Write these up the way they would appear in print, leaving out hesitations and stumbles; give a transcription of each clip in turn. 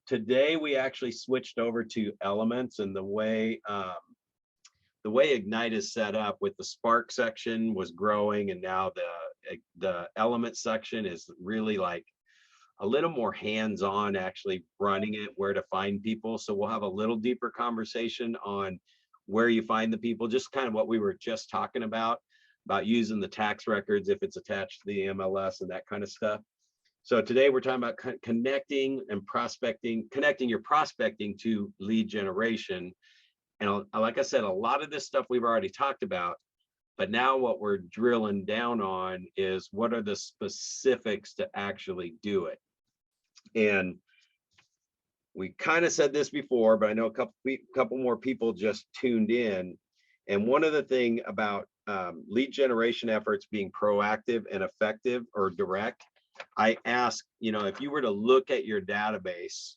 today we actually switched over to Elements, and the way Ignite is set up with the Spark section was growing, and now the Element section is really like a little more hands-on, actually running it, where to find people. So we'll have a little deeper conversation on where you find the people, just kind of what we were just talking about using the tax records if it's attached to the MLS and that kind of stuff. So today we're talking about connecting your prospecting to lead generation. And like I said, a lot of this stuff we've already talked about, but now what we're drilling down on is what are the specifics to actually do it. And we kind of said this before, but I know a couple more people just tuned in. And one of the thing about lead generation efforts being proactive and effective or direct, I ask, if you were to look at your database,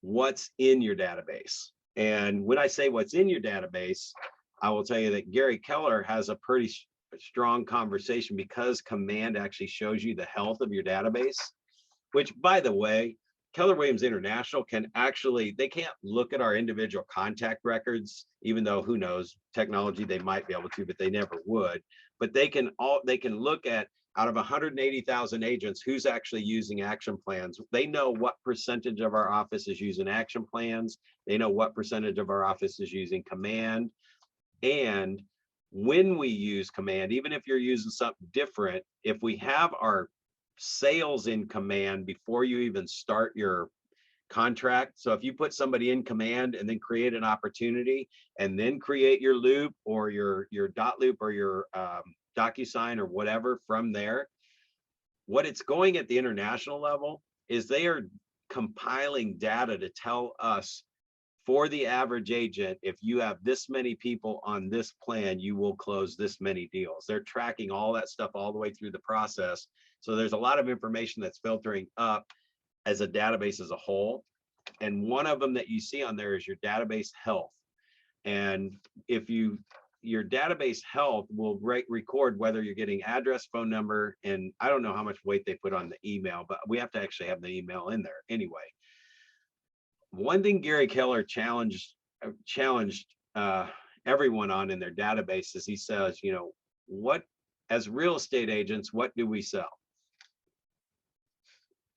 what's in your database? And when I say what's in your database, I will tell you that Gary Keller has a pretty strong conversation, because Command actually shows you the health of your database, which, by the way, Keller Williams International they can't look at our individual contact records, even though who knows, technology, they might be able to, but they never would. But they can look at, out of 180,000 agents, who's actually using action plans. They know what percentage of our office is using action plans. They know what percentage of our office is using Command. And when we use Command, even if you're using something different, if we have our sales in Command before you even start your contract. So if you put somebody in Command and then create an opportunity and then create your loop or your dot loop or your DocuSign or whatever from there, what it's going at the international level is they are compiling data to tell us, for the average agent, if you have this many people on this plan, you will close this many deals. They're tracking all that stuff all the way through the process. So there's a lot of information that's filtering up as a database as a whole. And one of them that you see on there is your database health. And your database health will record whether you're getting address, phone number, and I don't know how much weight they put on the email, but we have to actually have the email in there anyway. One thing Gary Keller challenged everyone on in their database is, he says, what, as real estate agents, what do we sell?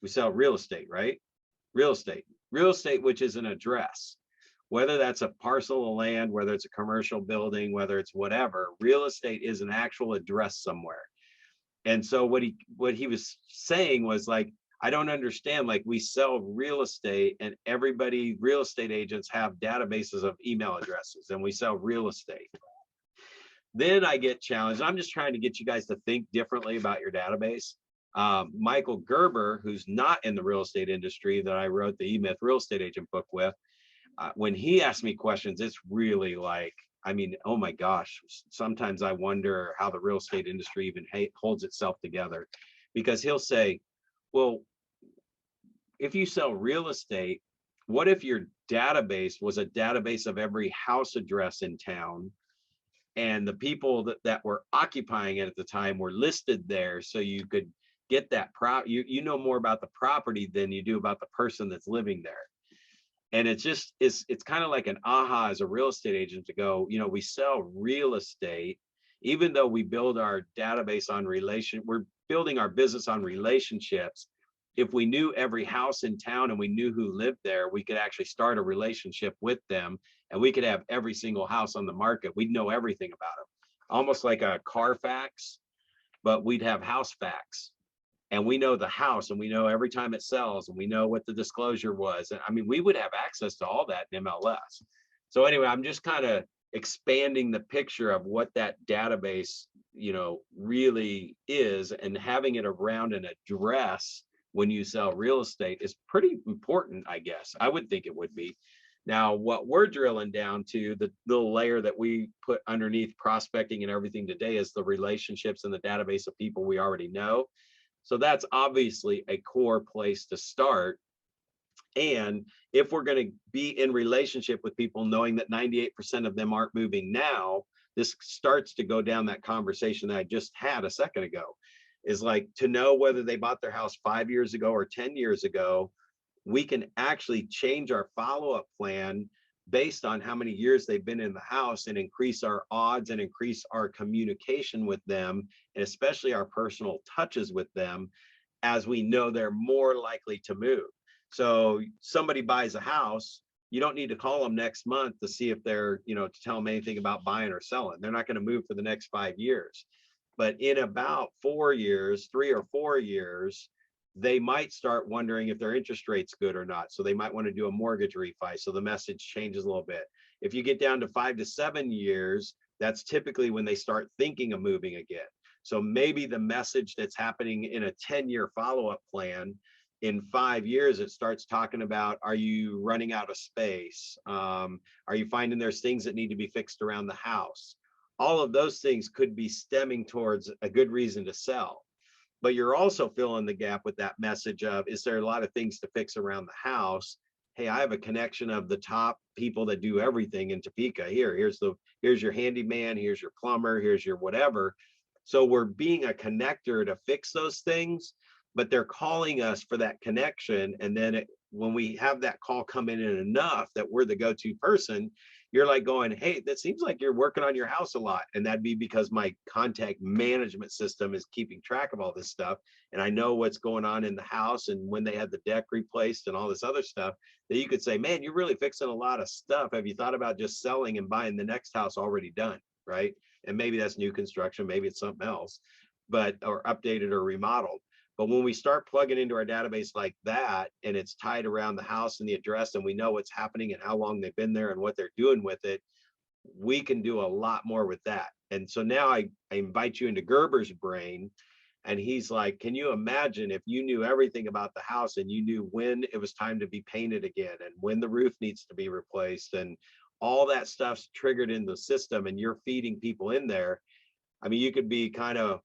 We sell real estate, right? Real estate, which is an address, whether that's a parcel of land, whether it's a commercial building, whether it's whatever. Real estate is an actual address somewhere. And so what he was saying was, like, I don't understand, like, we sell real estate and real estate agents have databases of email addresses, and we sell real estate. Then I get challenged. I'm just trying to get you guys to think differently about your database. Michael Gerber, who's not in the real estate industry, that I wrote the E-Myth Real Estate Agent book with, when he asks me questions, it's really like, I mean, oh my gosh, sometimes I wonder how the real estate industry even holds itself together, because he'll say, well, if you sell real estate, what if your database was a database of every house address in town, and the people that were occupying it at the time were listed there, so you could get that you know more about the property than you do about the person that's living there. And it's kind of like an aha as a real estate agent to go, we sell real estate, even though we build our database on we're building our business on relationships. If we knew every house in town and we knew who lived there, we could actually start a relationship with them, and we could have every single house on the market. We'd know everything about them, almost like a Carfax, but we'd have house facts. And we know the house, and we know every time it sells, and we know what the disclosure was. And I mean, we would have access to all that in MLS. So anyway, I'm just kind of expanding the picture of what that database, really is, and having it around an address when you sell real estate is pretty important, I guess. I would think it would be. Now, what we're drilling down to, the little layer that we put underneath prospecting and everything today, is the relationships and the database of people we already know. So that's obviously a core place to start. And if we're going to be in relationship with people, knowing that 98% of them aren't moving now, this starts to go down that conversation that I just had a second ago, is like, to know whether they bought their house 5 years ago or 10 years ago, we can actually change our follow-up plan based on how many years they've been in the house and increase our odds and increase our communication with them, and especially our personal touches with them, as we know they're more likely to move. So somebody buys a house, you don't need to call them next month to see if they're, to tell them anything about buying or selling. They're not going to move for the next 5 years. But in about 4 years, 3 or 4 years, they might start wondering if their interest rate's good or not. So they might want to do a mortgage refi. So the message changes a little bit. If you get down to 5 to 7 years, that's typically when they start thinking of moving again. So maybe the message that's happening in a 10-year follow-up plan, in 5 years, it starts talking about, are you running out of space? Are you finding there's things that need to be fixed around the house? All of those things could be stemming towards a good reason to sell. But you're also filling the gap with that message of, is there a lot of things to fix around the house? Hey, I have a connection of the top people that do everything in Topeka. Here's your handyman, here's your plumber, here's your whatever. So we're being a connector to fix those things, but they're calling us for that connection. And then when we have that call come in enough that we're the go-to person, you're like going, hey, that seems like you're working on your house a lot. And that'd be because my contact management system is keeping track of all this stuff. And I know what's going on in the house and when they had the deck replaced and all this other stuff, that you could say, man, you're really fixing a lot of stuff. Have you thought about just selling and buying the next house already done? Right. And maybe that's new construction, maybe it's something else, or updated or remodeled. But when we start plugging into our database like that, and it's tied around the house and the address, and we know what's happening and how long they've been there and what they're doing with it, we can do a lot more with that. And so now I invite you into Gerber's brain, and he's like, can you imagine if you knew everything about the house and you knew when it was time to be painted again and when the roof needs to be replaced and all that stuff's triggered in the system, and you're feeding people in there. I mean, you could be kind of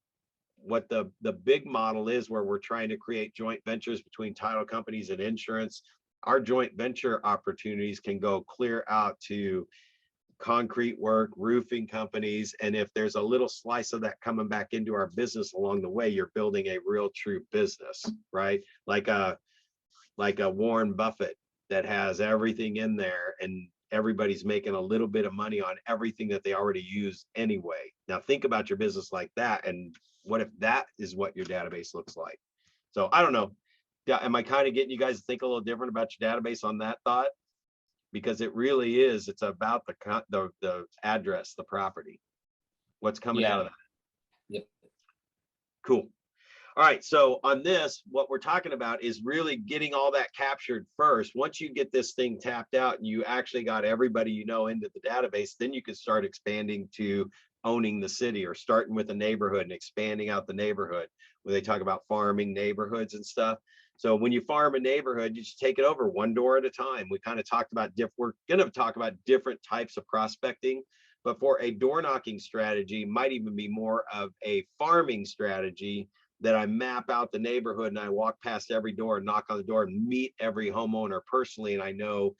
what the big model is, where we're trying to create joint ventures between title companies and insurance. Our joint venture opportunities can go clear out to concrete work, roofing companies. And if there's a little slice of that coming back into our business along the way, you're building a real true business, right? Like a Warren Buffett that has everything in there, and everybody's making a little bit of money on everything that they already use anyway. Now think about your business like that, and what if that is what your database looks like? So I don't know. Am I kind of getting you guys to think a little different about your database on that thought? Because it really is, it's about the address, the property, what's coming out of that. Yep. Cool. All right, so on this, what we're talking about is really getting all that captured first. Once you get this thing tapped out and you actually got everybody you know into the database, then you can start expanding to owning the city, or starting with a neighborhood and expanding out the neighborhood, where they talk about farming neighborhoods and stuff. So when you farm a neighborhood, you just take it over one door at a time. We kind of talked about we're going to talk about different types of prospecting, but for a door knocking strategy, might even be more of a farming strategy, that I map out the neighborhood and I walk past every door and knock on the door and meet every homeowner personally. And I know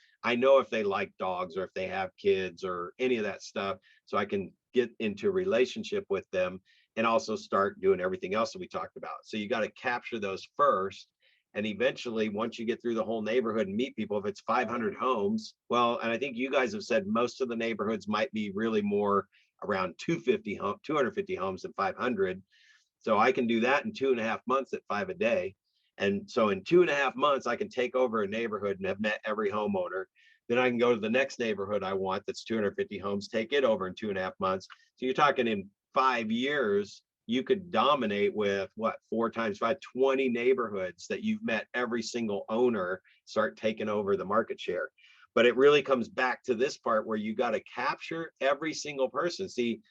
if they like dogs or if they have kids or any of that stuff. So I can get into a relationship with them and also start doing everything else that we talked about. So you got to capture those first. And eventually, once you get through the whole neighborhood and meet people, if it's 500 homes, well, and I think you guys have said most of the neighborhoods might be really more around 250 homes than 500. So I can do that in 2.5 months at 5 a day. And so in 2.5 months, I can take over a neighborhood and have met every homeowner. Then I can go to the next neighborhood I want that's 250 homes, take it over in 2.5 months. So you're talking in 5 years, you could dominate with 4 times 5, 20 neighborhoods that you've met every single owner, start taking over the market share. But it really comes back to this part where you got to capture every single person. See,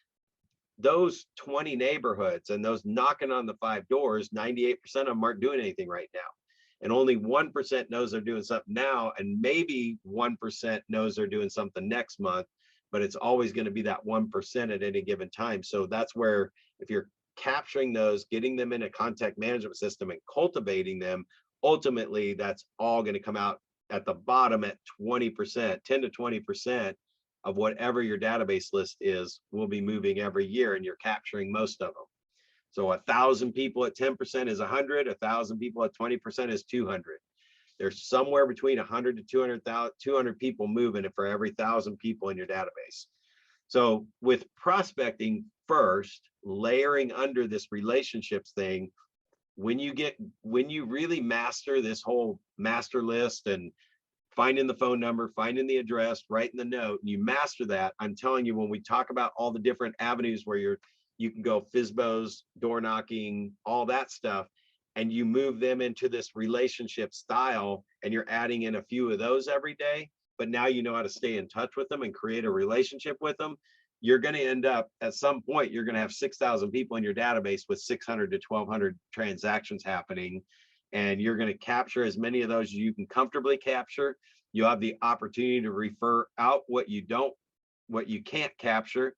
those 20 neighborhoods and those knocking on the 5 doors, 98% of them aren't doing anything right now. And only 1% knows they're doing something now. And maybe 1% knows they're doing something next month, but it's always going to be that 1% at any given time. So that's where, if you're capturing those, getting them in a contact management system and cultivating them, ultimately that's all going to come out at the bottom at 20%, 10 to 20% of whatever your database list is will be moving every year, and you're capturing most of them. So 1,000 people at 10% is 100, 1,000 people at 20% is 200. There's somewhere between 100 to 200 people moving for every 1,000 people in your database. So with prospecting first, layering under this relationships thing, when you really master this whole master list and finding the phone number, finding the address, writing the note, and you master that, I'm telling you, when we talk about all the different avenues where you can go FISBOs, door knocking, all that stuff, and you move them into this relationship style, and you're adding in a few of those every day, but now you know how to stay in touch with them and create a relationship with them, you're going to end up at some point, you're going to have 6,000 people in your database with 600 to 1,200 transactions happening. And you're going to capture as many of those as you can comfortably capture. You have the opportunity to refer out what you can't capture.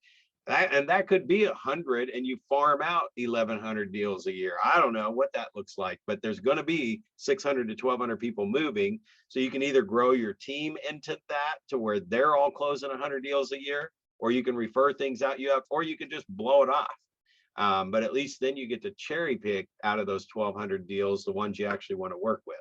And that could be 100, and you farm out 1,100 deals a year. I don't know what that looks like, but there's going to be 600 to 1,200 people moving. So you can either grow your team into that to where they're all closing 100 deals a year, or you can refer things out or you can just blow it off. But at least then you get to cherry pick out of those 1,200 deals, the ones you actually want to work with.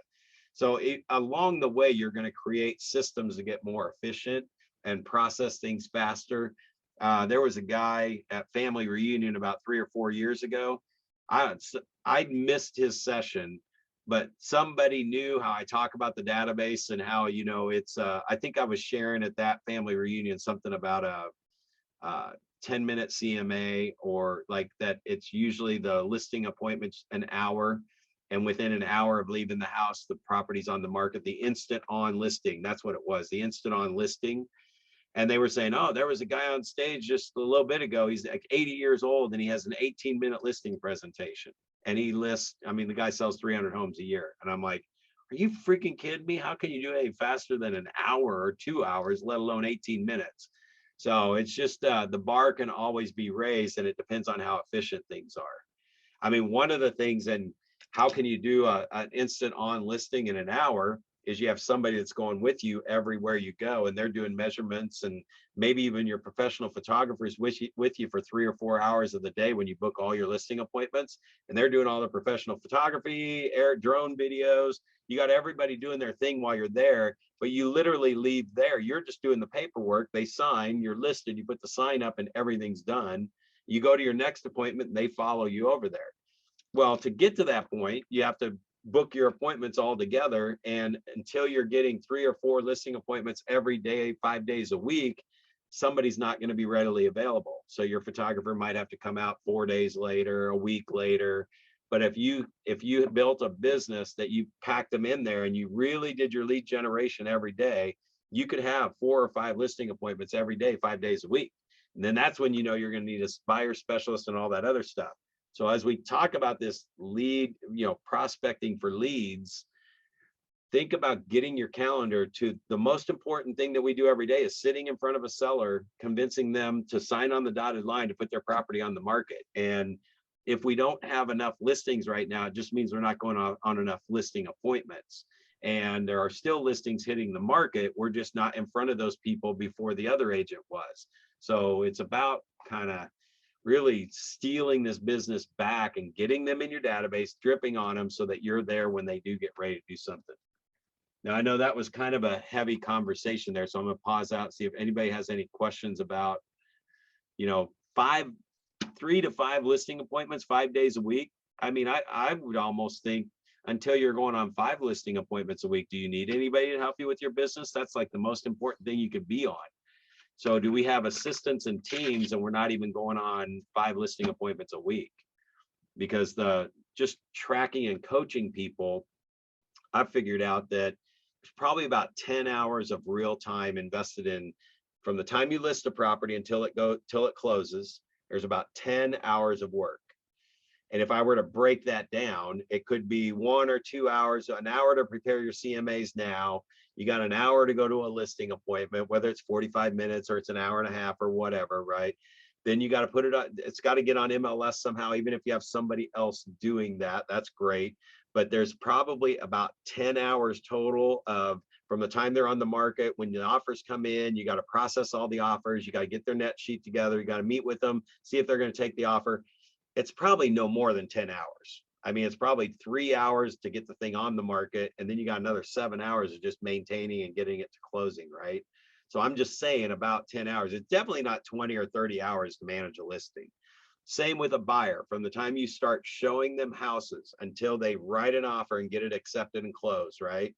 So along the way, you're going to create systems to get more efficient and process things faster. There was a guy at family reunion about 3 or 4 years ago. I missed his session, but somebody knew how I talk about the database and how, it's, I think I was sharing at that family reunion something about a 10-minute CMA, or like that it's usually the listing appointments an hour, and within an hour of leaving the house, the property's on the market, the instant on listing. That's what it was, the instant on listing. And they were saying, oh, there was a guy on stage just a little bit ago. He's like 80 years old and he has an 18-minute listing presentation. And he lists, the guy sells 300 homes a year. And I'm like, are you freaking kidding me? How can you do it faster than an hour or 2 hours, let alone 18 minutes? So it's just the bar can always be raised, and it depends on how efficient things are. One of the things, and how can you do an instant on listing in an hour, is you have somebody that's going with you everywhere you go, and they're doing measurements, and maybe even your professional photographers with you for 3 or 4 hours of the day when you book all your listing appointments, and they're doing all the professional photography, drone videos. You got everybody doing their thing while you're there, but you literally leave there. You're just doing the paperwork. They sign, you're listed, you put the sign up, and everything's done. You go to your next appointment and they follow you over there. Well, to get to that point, you have to book your appointments all together. And until you're getting 3 or 4 listing appointments every day, 5 days a week, somebody's not going to be readily available. So your photographer might have to come out 4 days later, a week later. But if you built a business that you packed them in there and you really did your lead generation every day, you could have 4 or 5 listing appointments every day, 5 days a week. And then that's when you're going to need a buyer specialist and all that other stuff. So as we talk about this lead, prospecting for leads, think about getting your calendar to the most important thing that we do every day is sitting in front of a seller, convincing them to sign on the dotted line to put their property on the market. And if we don't have enough listings right now, it just means we're not going on enough listing appointments. And there are still listings hitting the market. We're just not in front of those people before the other agent was. So it's about kind of really stealing this business back and getting them in your database, dripping on them so that you're there when they do get ready to do something. Now, I know that was kind of a heavy conversation there, so I'm going to pause out and see if anybody has any questions about, 3 to 5 listing appointments 5 days a week. I would almost think until you're going on 5 listing appointments a week, do you need anybody to help you with your business? That's like the most important thing you could be on. So do we have assistants and teams and we're not even going on 5 listing appointments a week? Because just tracking and coaching people, I've figured out that there's probably about 10 hours of real time invested in from the time you list a property until it closes. There's about 10 hours of work. And if I were to break that down, it could be 1 or 2 hours, an hour to prepare your CMAs now. You got an hour to go to a listing appointment, whether it's 45 minutes or it's an hour and a half or whatever, right? Then you got to put it on, it's got to get on MLS somehow, even if you have somebody else doing that, that's great. But there's probably about 10 hours total of from the time they're on the market, when the offers come in, you got to process all the offers, you got to get their net sheet together, you got to meet with them, see if they're going to take the offer. It's probably no more than 10 hours. I mean, it's probably 3 hours to get the thing on the market, and then you got another 7 hours of just maintaining and getting it to closing, right? So I'm just saying about 10 hours. It's definitely not 20 or 30 hours to manage a listing. Same with a buyer. From the time you start showing them houses until they write an offer and get it accepted and closed, right?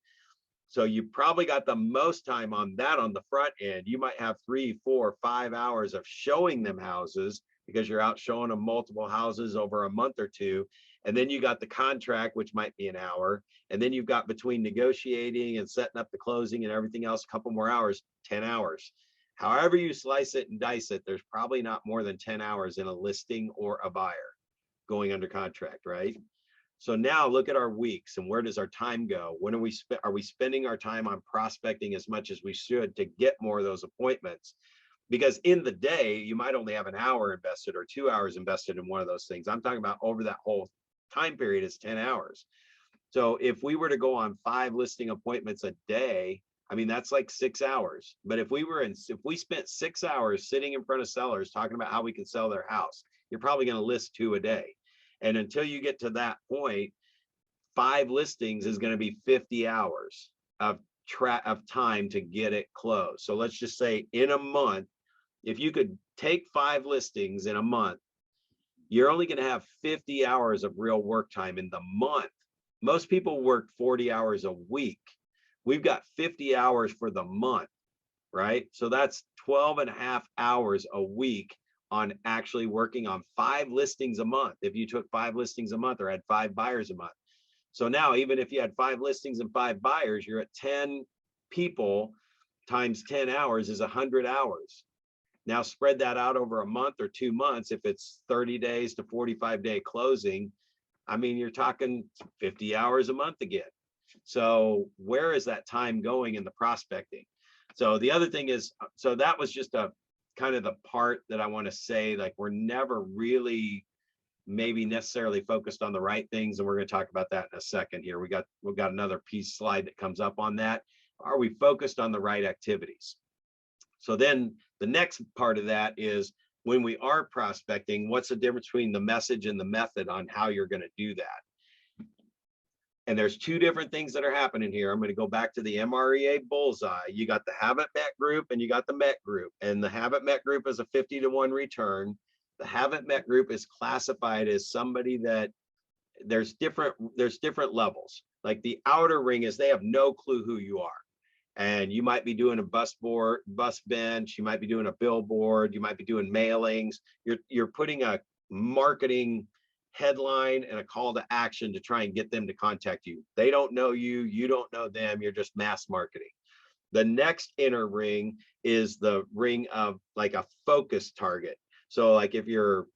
So you probably got the most time on that on the front end. You might have 3, 4, 5 hours of showing them houses because you're out showing them multiple houses over a month or two. And then you got the contract, which might be an hour. And then you've got between negotiating and setting up the closing and everything else, a couple more hours, 10 hours. However you slice it and dice it, there's probably not more than 10 hours in a listing or a buyer going under contract, right? So now look at our weeks and where does our time go? When are we spending our time on prospecting as much as we should to get more of those appointments? Because in the day, you might only have an hour invested or 2 hours invested in one of those things. I'm talking about over that whole time period is 10 hours. So if we were to go on 5 listing appointments a day, I mean, that's like 6 hours. But if we spent 6 hours sitting in front of sellers talking about how we can sell their house, you're probably going to list 2 a day. And until you get to that point, 5 listings is going to be 50 hours of time to get it closed. So let's just say in a month, if you could take 5 listings in a month, you're only going to have 50 hours of real work time in the month. Most people work 40 hours a week. We've got 50 hours for the month, right? So that's 12.5 hours a week on actually working on 5 listings a month. If you took 5 listings a month or had 5 buyers a month. So now, even if you had 5 listings and 5 buyers, you're at 10 people times 10 hours is 100 hours. Now spread that out over a month or 2 months. If it's 30 days to 45-day closing, I mean, you're talking 50 hours a month again. So where is that time going in the prospecting? So the other thing is, so that was just a kind of the part that I want to say, like, we're never really maybe necessarily focused on the right things. And we're going to talk about that in a second here. We've got another piece slide that comes up on that. Are we focused on the right activities? So then the next part of that is when we are prospecting, what's the difference between the message and the method on how you're going to do that? And there's 2 different things that are happening here. I'm going to go back to the MREA bullseye. You got the haven't met group and you got the met group. And the haven't met group is a 50-to-1 return. The haven't met group is classified as somebody that there's different levels. Like the outer ring is they have no clue who you are. And you might be doing a bus bench, you might be doing a billboard, you might be doing mailings. You're putting a marketing headline and a call to action to try and get them to contact you. They don't know you, you don't know them, you're just mass marketing. The next inner ring is the ring of like a focus target. So like if you're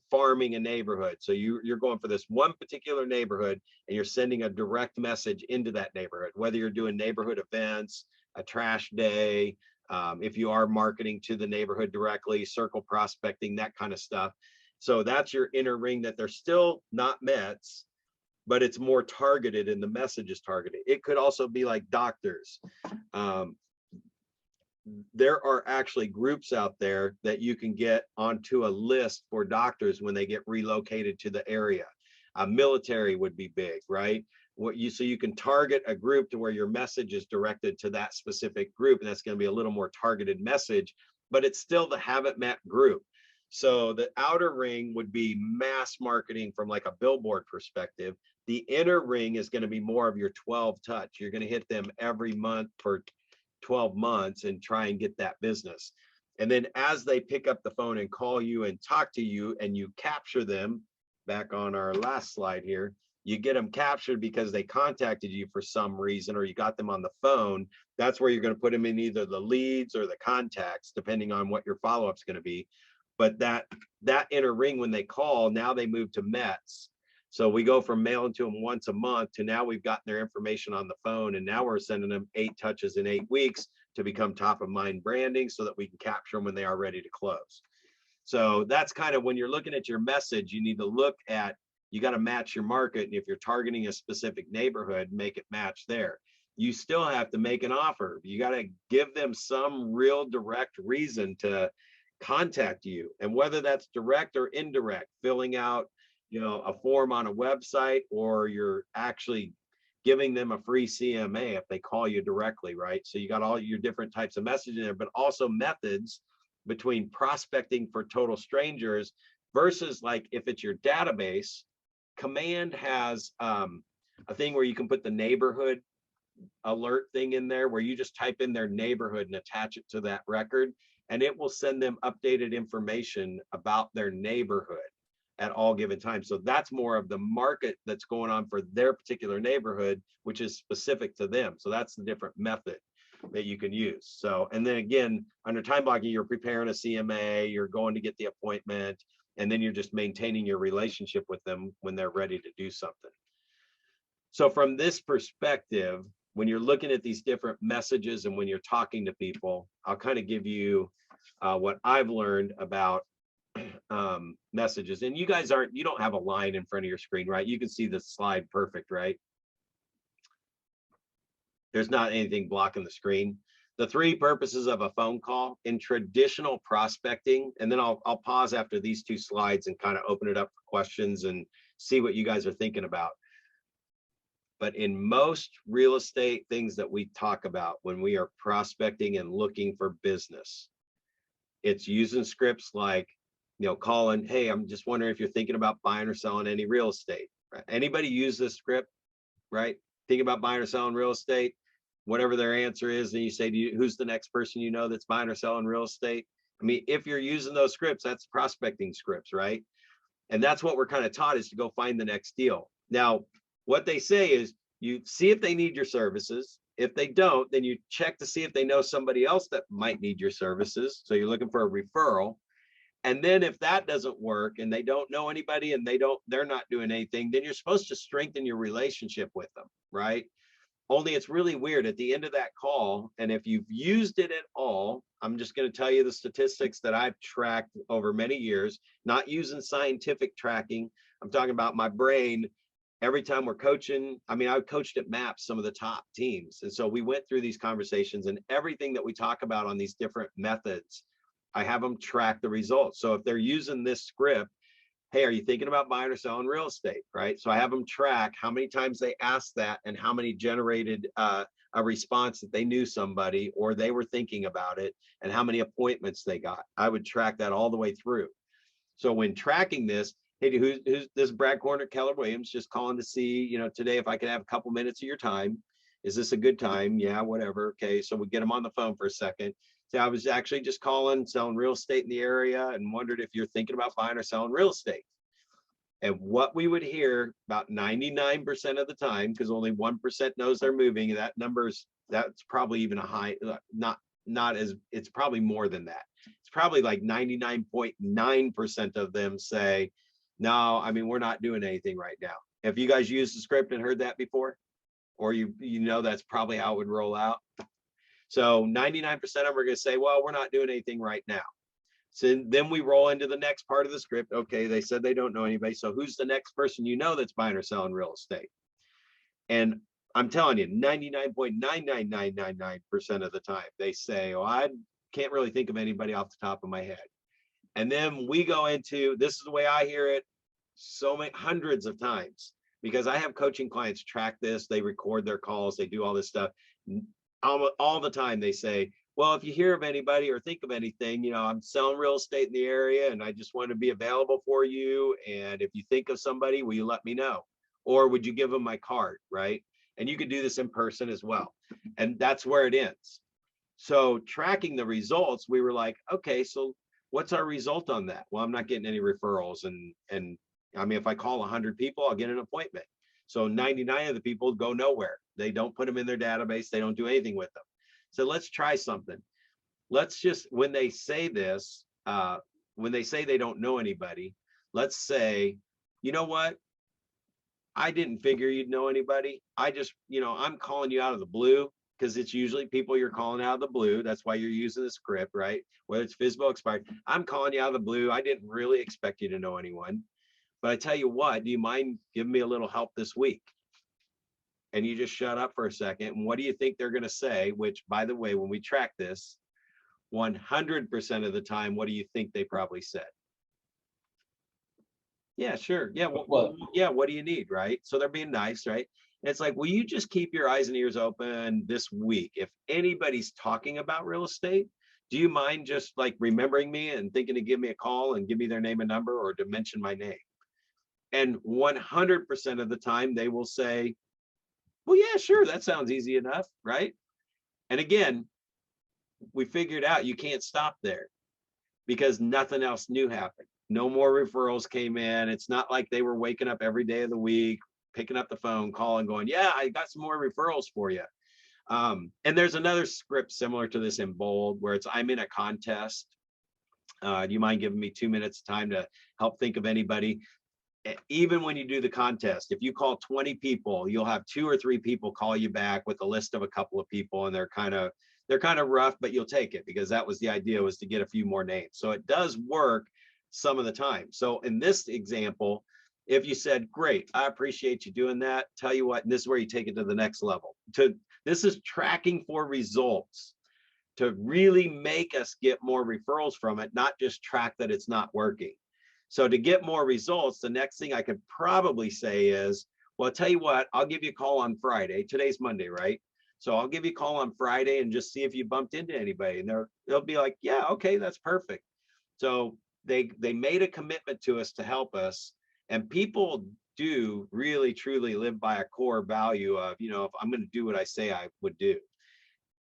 farming a neighborhood, so you're going for this one particular neighborhood and you're sending a direct message into that neighborhood, whether you're doing neighborhood events, a trash day, if you are marketing to the neighborhood directly, circle prospecting, that kind of stuff. So that's your inner ring that they're still not Mets, but it's more targeted and the message is targeted. It could also be like doctors. There are actually groups out there that you can get onto a list for doctors when they get relocated to the area. Military would be big, right? So you can target a group to where your message is directed to that specific group, and that's going to be a little more targeted message, but it's still the haven't met group. So the outer ring would be mass marketing from like a billboard perspective. The inner ring is going to be more of your 12 touch. You're going to hit them every month for 12 months and try and get that business. And then as they pick up the phone and call you and talk to you and you capture them, back on our last slide here, you get them captured because they contacted you for some reason or you got them on the phone. That's where you're going to put them in either the leads or the contacts, depending on what your follow-up is going to be. But that inner ring, when they call, now they move to Mets. So we go from mailing to them once a month to now we've gotten their information on the phone, and now we're sending them 8 touches in 8 weeks to become top of mind branding so that we can capture them when they are ready to close. So that's kind of when you're looking at your message, you need to look at, you got to match your market. And if you're targeting a specific neighborhood, make it match there. You still have to make an offer. You got to give them some real direct reason to contact you. And whether that's direct or indirect, filling out a form on a website, or you're actually giving them a free CMA if they call you directly, right? So you got all your different types of messaging there, but also methods between prospecting for total strangers versus, like, if it's your database. Command has a thing where you can put the neighborhood alert thing in there, where you just type in their neighborhood and attach it to that record, and it will send them updated information about their neighborhood at all given times. So that's more of the market that's going on for their particular neighborhood, which is specific to them. So that's the different method that you can use. So, and then again, under time blocking, you're preparing a CMA, you're going to get the appointment, and then you're just maintaining your relationship with them when they're ready to do something. So from this perspective, when you're looking at these different messages and when you're talking to people, I'll kind of give you what I've learned about messages. And you guys you don't have a line in front of your screen, right? You can see the slide perfect, right? There's not anything blocking the screen. The three purposes of a phone call in traditional prospecting, and then I'll pause after these two slides and kind of open it up for questions and see what you guys are thinking about. But in most real estate things that we talk about when we are prospecting and looking for business, it's using scripts like, calling, hey, I'm just wondering if you're thinking about buying or selling any real estate. Right? Anybody use this script, right? Think about buying or selling real estate, whatever their answer is, and you say, who's the next person you know that's buying or selling real estate? I mean, if you're using those scripts, that's prospecting scripts, right? And that's what we're kind of taught, is to go find the next deal. Now, what they say is, you see if they need your services. If they don't, then you check to see if they know somebody else that might need your services. So you're looking for a referral. And then if that doesn't work and they don't know anybody and they're not doing anything, then you're supposed to strengthen your relationship with them, right? Only it's really weird at the end of that call. And if you've used it at all, I'm just going to tell you the statistics that I've tracked over many years, not using scientific tracking. I'm talking about my brain. Every time we're coaching, I mean, I coached at MAPS some of the top teams. And so we went through these conversations, and everything that we talk about on these different methods, I have them track the results. So if they're using this script, hey, are you thinking about buying or selling real estate, right? So I have them track how many times they asked that and how many generated a response that they knew somebody or they were thinking about it, and how many appointments they got. I would track that all the way through. So when tracking this, hey, who's this? Brad Korn at Keller Williams, just calling to see, today if I could have a couple minutes of your time. Is this a good time? Yeah, whatever. Okay, so we get them on the phone for a second. So I was actually just calling, selling real estate in the area, and wondered if you're thinking about buying or selling real estate. And what we would hear about 99% of the time, because only 1% knows they're moving, and that's probably even a high, not as, it's probably more than that. It's probably like 99.9% of them say, no, I mean, we're not doing anything right now. Have you guys used the script and heard that before? Or that's probably how it would roll out. So 99% of them are going to say, well, we're not doing anything right now. So then we roll into the next part of the script. Okay, they said they don't know anybody. So who's the next person that's buying or selling real estate? And I'm telling you, 99.99999% of the time, they say, oh, I can't really think of anybody off the top of my head. And then we go into, this is the way I hear it so many hundreds of times, because I have coaching clients track this, they record their calls, they do all this stuff. All the time they say, well, if you hear of anybody or think of anything, I'm selling real estate in the area and I just want to be available for you. And if you think of somebody, will you let me know? Or would you give them my card, right? And you could do this in person as well. And that's where it ends. So tracking the results, we were like, okay, so what's our result on that? Well, I'm not getting any referrals. And I mean, if I call 100 people, I'll get an appointment. So 99 of the people go nowhere. They don't put them in their database. They don't do anything with them. So let's try something. Let's just, when they say this, when they say they don't know anybody, let's say, you know what? I didn't figure you'd know anybody. I just, I'm calling you out of the blue, because it's usually people you're calling out of the blue. That's why you're using the script, right? Whether it's FSBO expired, I'm calling you out of the blue. I didn't really expect you to know anyone. But I tell you what, do you mind giving me a little help this week? And you just shut up for a second. And what do you think they're going to say? Which, by the way, when we track this, 100% of the time, what do you think they probably said? Yeah, sure. Yeah. Well, Yeah. What do you need? Right. So they're being nice. Right. And it's like, will you just keep your eyes and ears open this week? If anybody's talking about real estate, do you mind just like remembering me and thinking to give me a call and give me their name and number or to mention my name? And 100% of the time they will say, well, yeah, sure. That sounds easy enough. Right. And again, we figured out you can't stop there because nothing else new happened. No more referrals came in. It's not like they were waking up every day of the week, picking up the phone, calling, going, yeah, I got some more referrals for you. And there's another script similar to this in bold where it's I'm in a contest. Do you mind giving me 2 minutes of time to help think of anybody? Even when you do the contest, if you call 20 people, you'll have 2 or 3 people call you back with a list of a couple of people, and they're kind of rough, but you'll take it because that was the idea, was to get a few more names. So it does work some of the time. So in this example, if you said, great, I appreciate you doing that, tell you what, and this is where you take it to the next level. This is tracking for results to really make us get more referrals from it, not just track that it's not working. So to get more results, the next thing I could probably say is, well, I'll tell you what, I'll give you a call on Friday. Today's Monday, right? So I'll give you a call on Friday and just see if you bumped into anybody. And they'll be like, yeah, okay, that's perfect. So they made a commitment to us to help us. And people do really truly live by a core value of, if I'm going to do what I say I would do.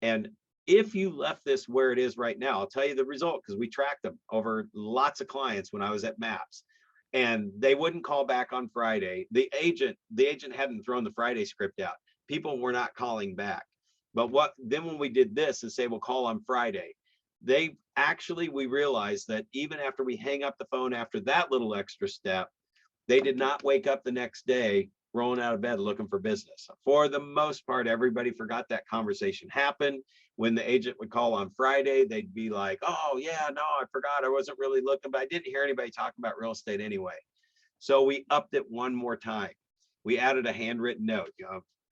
And if you left this where it is right now, I'll tell you the result because we tracked them over lots of clients when I was at Maps. And they wouldn't call back on Friday. The agent hadn't thrown the Friday script out. People were not calling back. But when we did this and say we'll call on Friday, we realized that even after we hang up the phone after that little extra step, they did not wake up the next day rolling out of bed looking for business. For the most part, everybody forgot that conversation happened. When the agent would call on Friday, they'd be like, oh, yeah, no, I forgot. I wasn't really looking, but I didn't hear anybody talking about real estate anyway. So we upped it one more time. We added a handwritten note.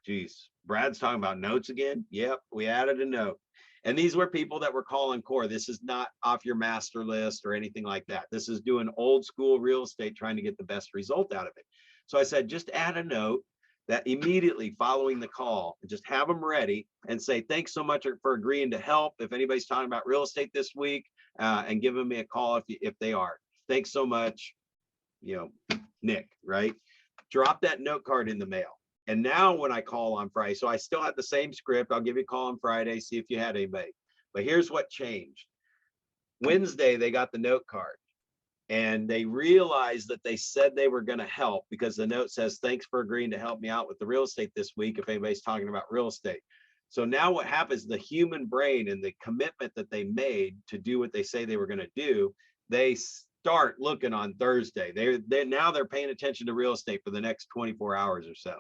Geez, Brad's talking about notes again. Yep, we added a note. And these were people that were calling core. This is not off your master list or anything like that. This is doing old school real estate, trying to get the best result out of it. So I said, just add a note that immediately following the call, just have them ready and say, thanks so much for agreeing to help. If anybody's talking about real estate this week, and giving me a call if they are. Thanks so much, Nick, right? Drop that note card in the mail. And now when I call on Friday, so I still have the same script. I'll give you a call on Friday, see if you had anybody. But here's what changed. Wednesday, they got the note card and they realized that they said they were going to help because the note says, thanks for agreeing to help me out with the real estate this week if anybody's talking about real estate. So now what happens, the human brain and the commitment that they made to do what they say they were going to do, they start looking on Thursday. They're paying attention to real estate for the next 24 hours or so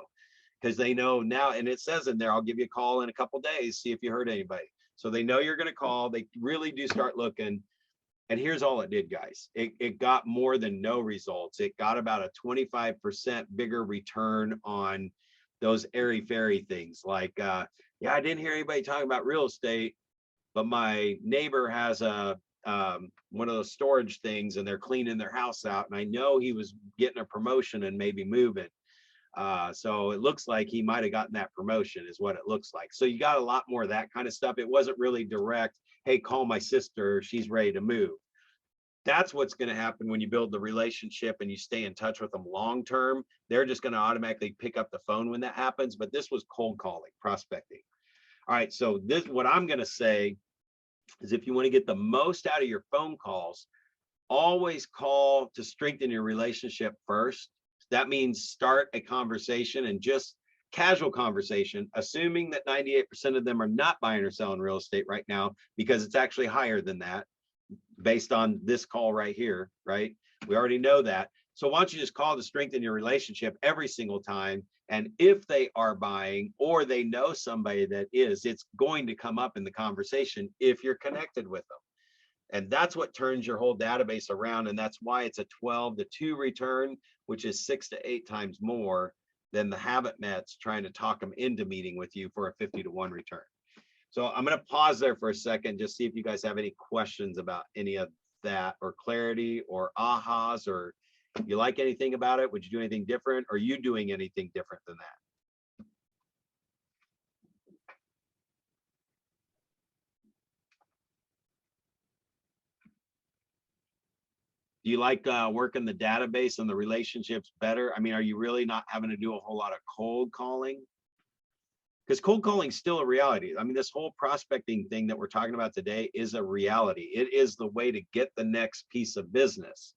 because they know now, and it says in there, I'll give you a call in a couple days, see if you heard anybody. So they know you're going to call. They really do start looking. And here's all it did, guys. It got more than no results. It got about a 25% bigger return on those airy fairy things like, yeah, I didn't hear anybody talking about real estate, but my neighbor has one of those storage things and they're cleaning their house out. And I know he was getting a promotion and maybe moving. So it looks like he might have gotten that promotion is what it looks like. So you got a lot more of that kind of stuff. It wasn't really direct, hey, call my sister, she's ready to move. That's what's going to happen when you build the relationship and you stay in touch with them long term. They're just going to automatically pick up the phone when that happens. But this was cold calling, prospecting. All right, so this, what I'm going to say is if you want to get the most out of your phone calls, always call to strengthen your relationship first. That means start a conversation and just casual conversation, assuming that 98% of them are not buying or selling real estate right now, because it's actually higher than that based on this call right here, right? We already know that. So why don't you just call to strengthen your relationship every single time? And if they are buying or they know somebody that is, it's going to come up in the conversation if you're connected with them. And that's what turns your whole database around. And that's why it's a 12-2 return, which is 6 to 8 times more than the habit Mets trying to talk them into meeting with you for a 50-1 return. So I'm going to pause there for a second, just see if you guys have any questions about any of that or clarity or ahas or You like anything about it? Would you do anything different? Are you doing anything different than that? Do you like working the database and the relationships better? I mean, are you really not having to do a whole lot of cold calling? Because cold calling is still a reality. I mean, this whole prospecting thing that we're talking about today is a reality. It is the way to get the next piece of business.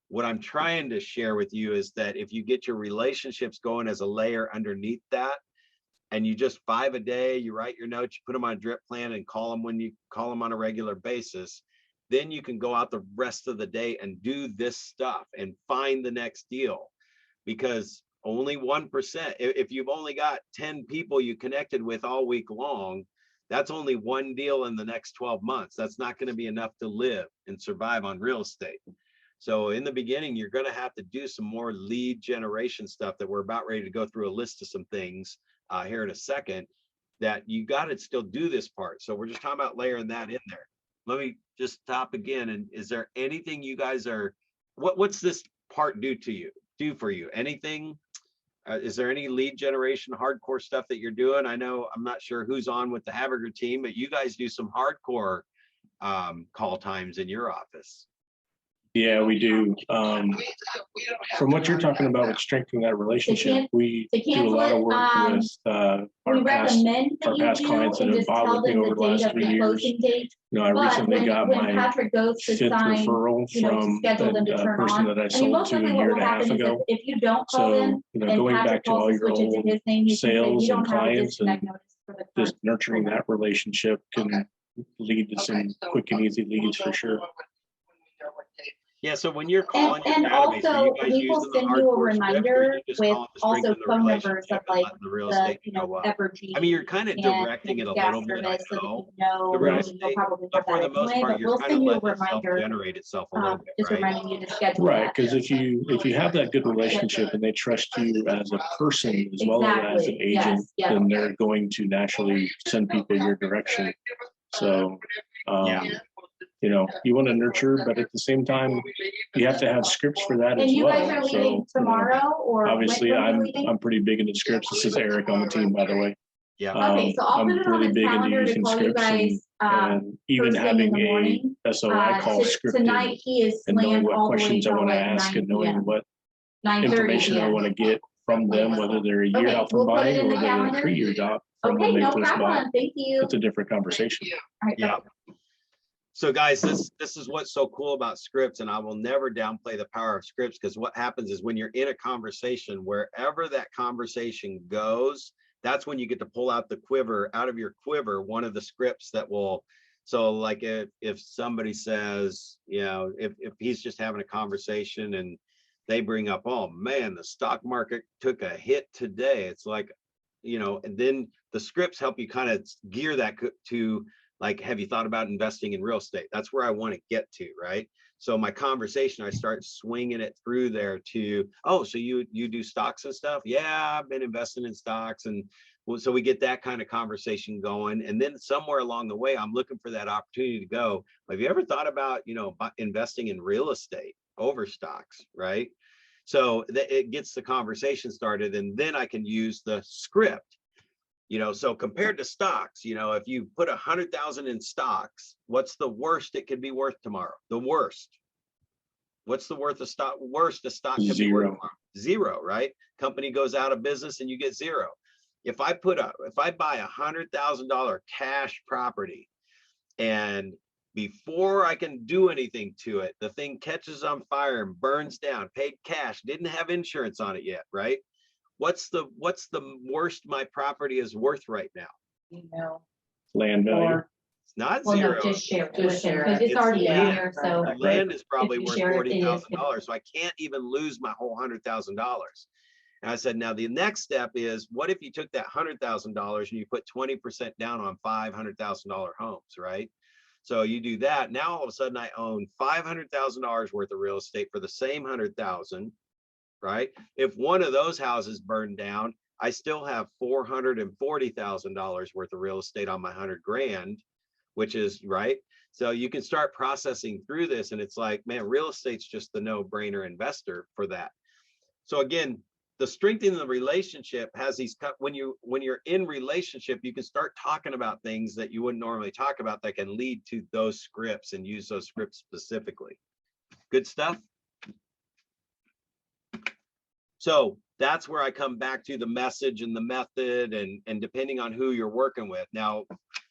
What I'm trying to share with you is that if you get your relationships going as a layer underneath that, and you just 5 a day, you write your notes, you put them on a drip plan and call them when you call them on a regular basis, then you can go out the rest of the day and do this stuff and find the next deal. Because only 1%, if you've only got 10 people you connected with all week long, that's only one deal in the next 12 months. That's not going to be enough to live and survive on real estate. So in the beginning, you're going to have to do some more lead generation stuff that we're about ready to go through a list of some things here in a second, that you got to still do this part. So we're just talking about layering that in there. Let me just stop again. And is there anything you guys are, what's this part do for you? Anything? Is there any lead generation, hardcore stuff that you're doing? I know, I'm not sure who's on with the Haverger team, but you guys do some hardcore call times in your office. Yeah, we do. From what you're talking about with strengthening that relationship, we do a lot of work with our past clients that have bought with me over the last 3 years. I recently got my 5th referral from a person that I sold to a year and a half ago. So, going back to all your old sales and clients and just nurturing that relationship can lead to some quick and easy leads for sure. Yeah, so when you're calling and your database, also we will send you a reminder with also phone numbers of like the real estate Evergy. I mean, you're kind of directing it a little bit. I know the real estate, but for the most part, you're kind of letting it self-generate itself a little bit, just right? reminding you to schedule. Right, because if you have that good relationship and they trust you as a person as well as an agent, then they're going to naturally send people your direction. So you want to nurture, but at the same time, you have to have scripts for that as well. And you guys are leaving tomorrow, or obviously, I'm pretty big into scripts. This is Eric on the team, by the way. Yeah. Okay, so I'm really big into using scripts and even having a SOI call scripted tonight. He is and knowing what questions I want to ask and knowing what information I want to get from them, whether they're a year out from buying or whether they're 3 years out from when they first bought. Thank you. It's a different conversation. Yeah. So guys, this is what's so cool about scripts, and I will never downplay the power of scripts, because what happens is when you're in a conversation, wherever that conversation goes, that's when you get to pull out out of your quiver, one of the scripts that will, so like if somebody says, if he's just having a conversation and they bring up, oh man, the stock market took a hit today. It's like, and then the scripts help you kind of gear that to, like, have you thought about investing in real estate? That's where I want to get to, right? So my conversation, I start swinging it through there to, oh, so you do stocks and stuff? Yeah, I've been investing in stocks. And so we get that kind of conversation going. And then somewhere along the way, I'm looking for that opportunity to go, have you ever thought about, investing in real estate over stocks, right? So that it gets the conversation started, and then I can use the script. So compared to stocks, if you put 100,000 in stocks, what's the worst it could be worth tomorrow? The worst. What's the worth of stock? Worst a stock could be worth tomorrow? Zero, right? Company goes out of business and you get zero. If I buy $100,000 cash property, and before I can do anything to it, the thing catches on fire and burns down, paid cash, didn't have insurance on it yet, right? What's the worst my property is worth right now? Land value. It's not zero. No, just share because it's already in here. So the land is probably worth $40,000, so I can't even lose my whole $100,000. And I said, now the next step is, what if you took that $100,000 and you put 20% down on $500,000 homes, right? So you do that. Now all of a sudden I own $500,000 worth of real estate for the same 100,000. Right? If one of those houses burned down, I still have $440,000 worth of real estate on my 100 grand. which is right. So you can start processing through this, and it's like, man, real estate's just the no-brainer investor for that. So again, the strengthening the relationship has these when you're in relationship, you can start talking about things that you wouldn't normally talk about that can lead to those scripts and use those scripts specifically. Good stuff. So that's where I come back to the message and the method, and depending on who you're working with. Now,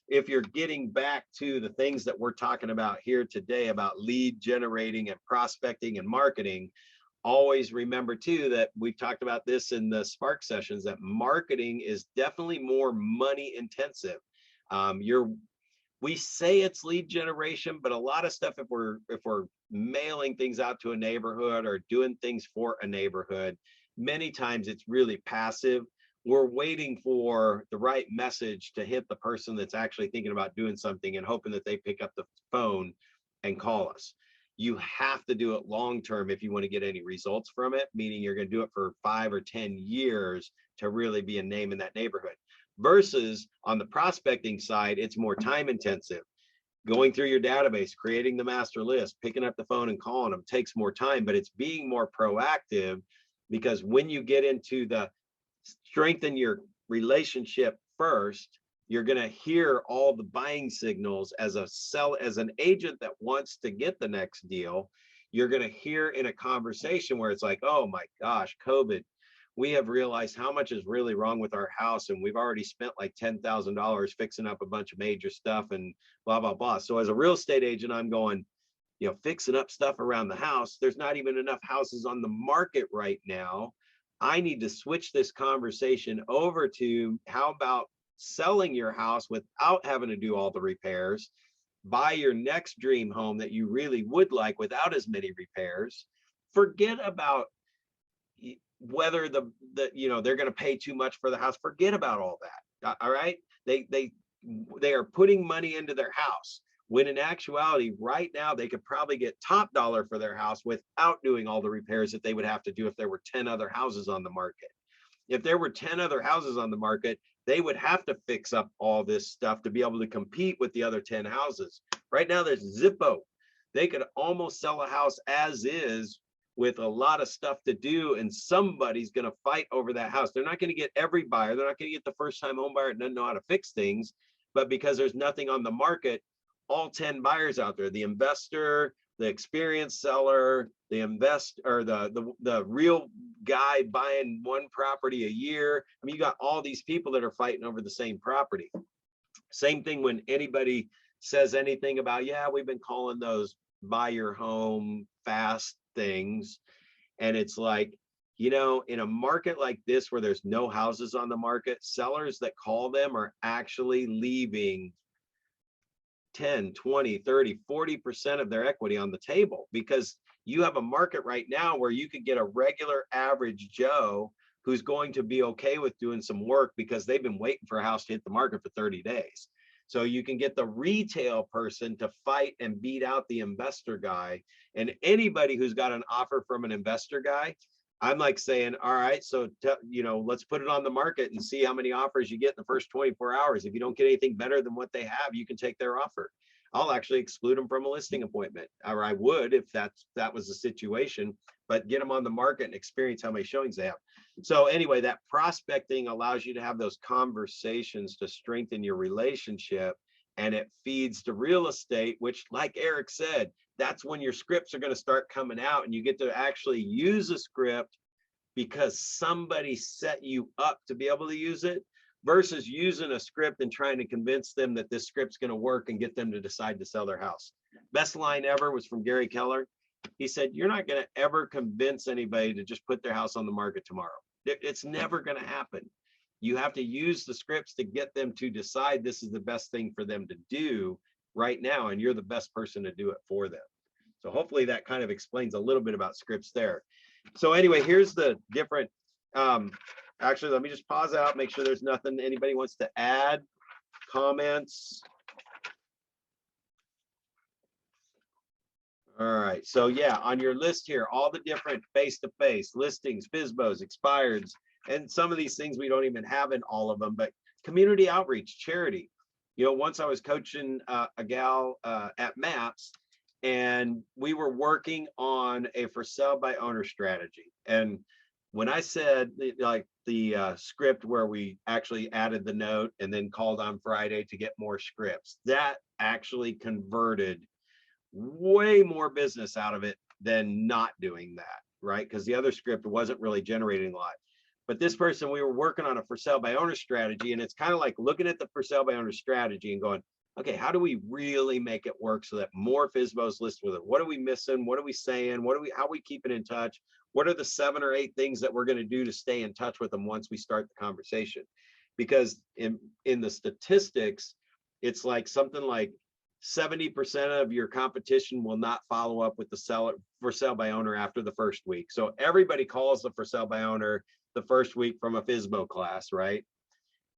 if you're getting back to the things that we're talking about here today about lead generating and prospecting and marketing, always remember too that we've talked about this in the Spark sessions, that marketing is definitely more money intensive. We say it's lead generation, but a lot of stuff, if we're mailing things out to a neighborhood or doing things for a neighborhood, many times it's really passive. We're waiting for the right message to hit the person that's actually thinking about doing something and hoping that they pick up the phone and call us. You have to do it long term if you want to get any results from it, meaning you're going to do it for 5 or 10 years to really be a name in that neighborhood. Versus on the prospecting side, it's more time intensive. Going through your database, creating the master list, picking up the phone and calling them takes more time, but it's being more proactive, because when you get into the strengthen your relationship first, you're going to hear all the buying signals as an agent that wants to get the next deal. You're going to hear in a conversation where it's like, oh my gosh, COVID, we have realized how much is really wrong with our house, and we've already spent like $10,000 fixing up a bunch of major stuff and blah, blah, blah. So as a real estate agent, I'm going, fixing up stuff around the house. There's not even enough houses on the market right now. I need to switch this conversation over to, how about selling your house without having to do all the repairs, buy your next dream home that you really would like without as many repairs. Forget about whether they're going to pay too much for the house. Forget about all that. All right. They are putting money into their house, when in actuality right now they could probably get top dollar for their house without doing all the repairs that they would have to do if there were 10 other houses on the market. If there were 10 other houses on the market, they would have to fix up all this stuff to be able to compete with the other 10 houses. Right now there's Zippo. They could almost sell a house as is with a lot of stuff to do, and somebody's going to fight over that house. They're not going to get every buyer. They're not going to get the first time home buyer that doesn't know how to fix things, but because there's nothing on the market, all 10 buyers out there, the investor, the experienced seller, the the real guy buying one property a year. I mean, you got all these people that are fighting over the same property. Same thing when anybody says anything about, yeah, we've been calling those buy your home fast things. And it's like, in a market like this where there's no houses on the market, sellers that call them are actually leaving 10, 20, 30, 40% of their equity on the table, because you have a market right now where you could get a regular average Joe who's going to be okay with doing some work because they've been waiting for a house to hit the market for 30 days. So you can get the retail person to fight and beat out the investor guy. And anybody who's got an offer from an investor guy, I'm like saying, all right, so let's put it on the market and see how many offers you get in the first 24 hours. If you don't get anything better than what they have, you can take their offer. I'll actually exclude them from a listing appointment, or I would if that was the situation, but get them on the market and experience how many showings they have. So anyway, that prospecting allows you to have those conversations to strengthen your relationship, and it feeds to real estate, which, like Eric said, that's when your scripts are going to start coming out, and you get to actually use a script because somebody set you up to be able to use it, versus using a script and trying to convince them that this script's going to work and get them to decide to sell their house. Best line ever was from Gary Keller. He said, you're not going to ever convince anybody to just put their house on the market tomorrow. It's never going to happen. You have to use the scripts to get them to decide this is the best thing for them to do right now, and you're the best person to do it for them. So hopefully that kind of explains a little bit about scripts there. So anyway, here's the different, actually, let me just pause out, make sure there's nothing anybody wants to add, comments. All right, so yeah, on your list here, all the different face-to-face listings, FSBOs, expireds, and some of these things we don't even have in all of them, but community outreach, charity. once I was coaching a gal at MAPS, and we were working on a for sale by owner strategy. And when I said like the script where we actually added the note and then called on Friday to get more scripts, that actually converted way more business out of it than not doing that, right? Because the other script wasn't really generating a lot. But this person, we were working on a for sale by owner strategy, and it's kind of like looking at the for sale by owner strategy and going, okay, how do we really make it work so that more FSBOs list with it? What are we missing? What are we saying? How are we keeping in touch? What are the 7 or 8 things that we're going to do to stay in touch with them once we start the conversation? Because in the statistics, it's like something like 70% of your competition will not follow up with the seller for sale by owner after the first week. So everybody calls the for sale by owner the first week from a FSBO class, right?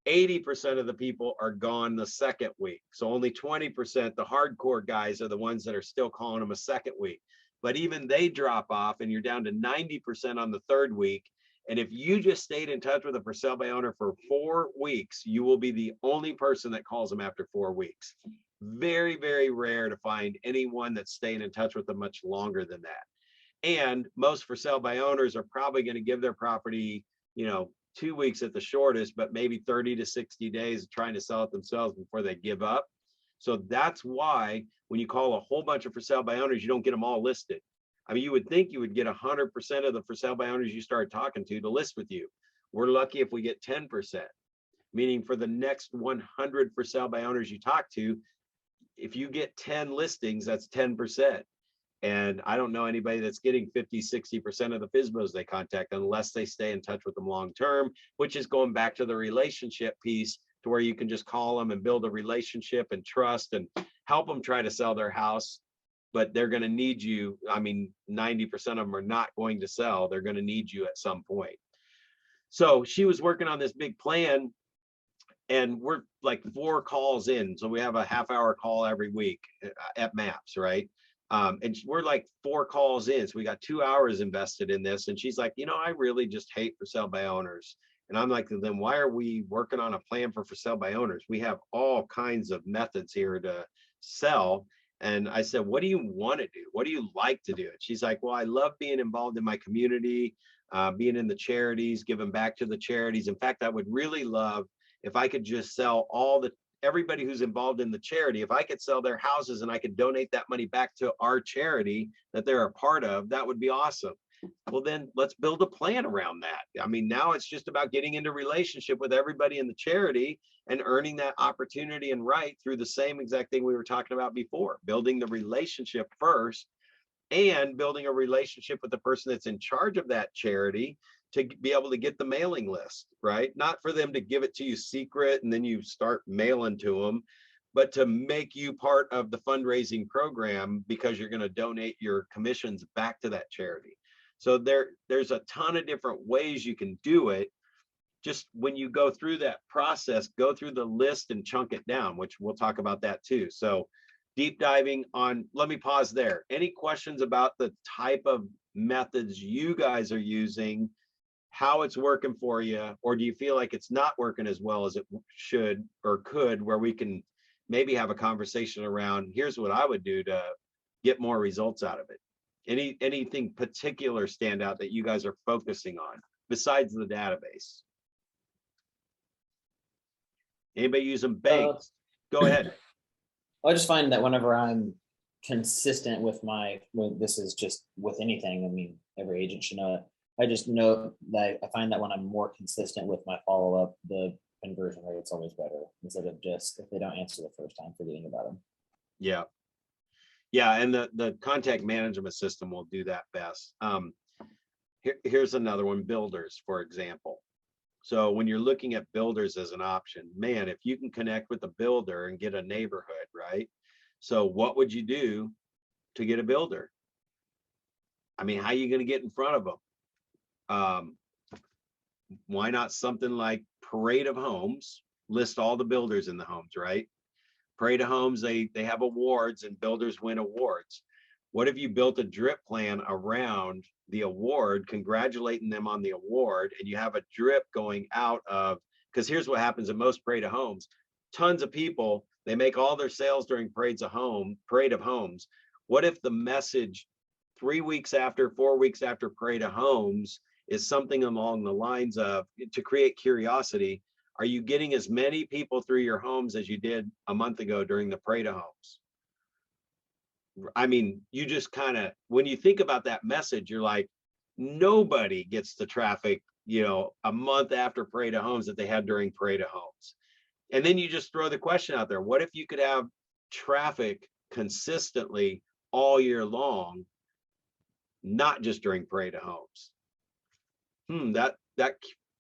80% of the people are gone the second week. So only 20%, the hardcore guys, are the ones that are still calling them a second week. But even they drop off, and you're down to 90% on the third week. And if you just stayed in touch with a for sale by owner for 4 weeks, you will be the only person that calls them after 4 weeks. Very, very rare to find anyone that's staying in touch with them much longer than that. And most for sale by owners are probably going to give their property, 2 weeks at the shortest, but maybe 30 to 60 days trying to sell it themselves before they give up. So that's why when you call a whole bunch of for sale by owners, you don't get them all listed. I mean, you would think you would get 100% of the for sale by owners you start talking to list with you. We're lucky if we get 10%, meaning for the next 100 for sale by owners you talk to, if you get 10 listings, that's 10%. And I don't know anybody that's getting 50, 60% of the FSBOs they contact unless they stay in touch with them long term, which is going back to the relationship piece, to where you can just call them and build a relationship and trust and help them try to sell their house. But they're going to need you. I mean, 90% of them are not going to sell. They're going to need you at some point. So she was working on this big plan, and we're like 4 calls in. So we have a half-hour call every week at MAPS, right? And we're like 4 calls in. So we got 2 hours invested in this. And she's like, I really just hate for sale by owners. And I'm like, then why are we working on a plan for sale by owners? We have all kinds of methods here to sell. And I said, what do you want to do? What do you like to do? And she's like, well, I love being involved in my community, being in the charities, giving back to the charities. In fact, I would really love if I could just sell everybody who's involved in the charity, if I could sell their houses and I could donate that money back to our charity that they're a part of, that would be awesome. Well, then let's build a plan around that. I mean, now it's just about getting into relationship with everybody in the charity and earning that opportunity and right through the same exact thing we were talking about before, building the relationship first and building a relationship with the person that's in charge of that charity to be able to get the mailing list, right? Not for them to give it to you secret and then you start mailing to them, but to make you part of the fundraising program because you're going to donate your commissions back to that charity. So there's a ton of different ways you can do it. Just when you go through that process, go through the list and chunk it down, which we'll talk about that too. So deep diving on, let me pause there. Any questions about the type of methods you guys are using, how it's working for you, or do you feel like it's not working as well as it should or could, where we can maybe have a conversation around, here's what I would do to get more results out of it? Anything particular stand out that you guys are focusing on besides the database? Anybody using banks? Go ahead. I just find that whenever I'm consistent with this is just with anything, I mean, every agent should know it. I just know that I find that when I'm more consistent with my follow-up, the conversion rate's always better, instead of just, if they don't answer the first time, forgetting about them. Yeah. Yeah, and the contact management system will do that best. Here's another one, builders, for example. So when you're looking at builders as an option, man, if you can connect with a builder and get a neighborhood, right? So what would you do to get a builder? I mean, how are you going to get in front of them? Why not something like Parade of Homes, list all the builders in the homes, right? Parade of Homes, they have awards and builders win awards. What if you built a drip plan around the award, congratulating them on the award, and you have a drip going out of, because here's what happens in most Parade of Homes, tons of people, they make all their sales during parade of homes. What if the message 3 weeks after, 4 weeks after parade of homes is something along the lines of, to create curiosity, are you getting as many people through your homes as you did a month ago during the parade of homes? I mean, you just kind of, when you think about that message, you're like, nobody gets the traffic, a month after parade of homes that they had during parade of homes. And then you just throw the question out there, what if you could have traffic consistently all year long, not just during parade of homes? That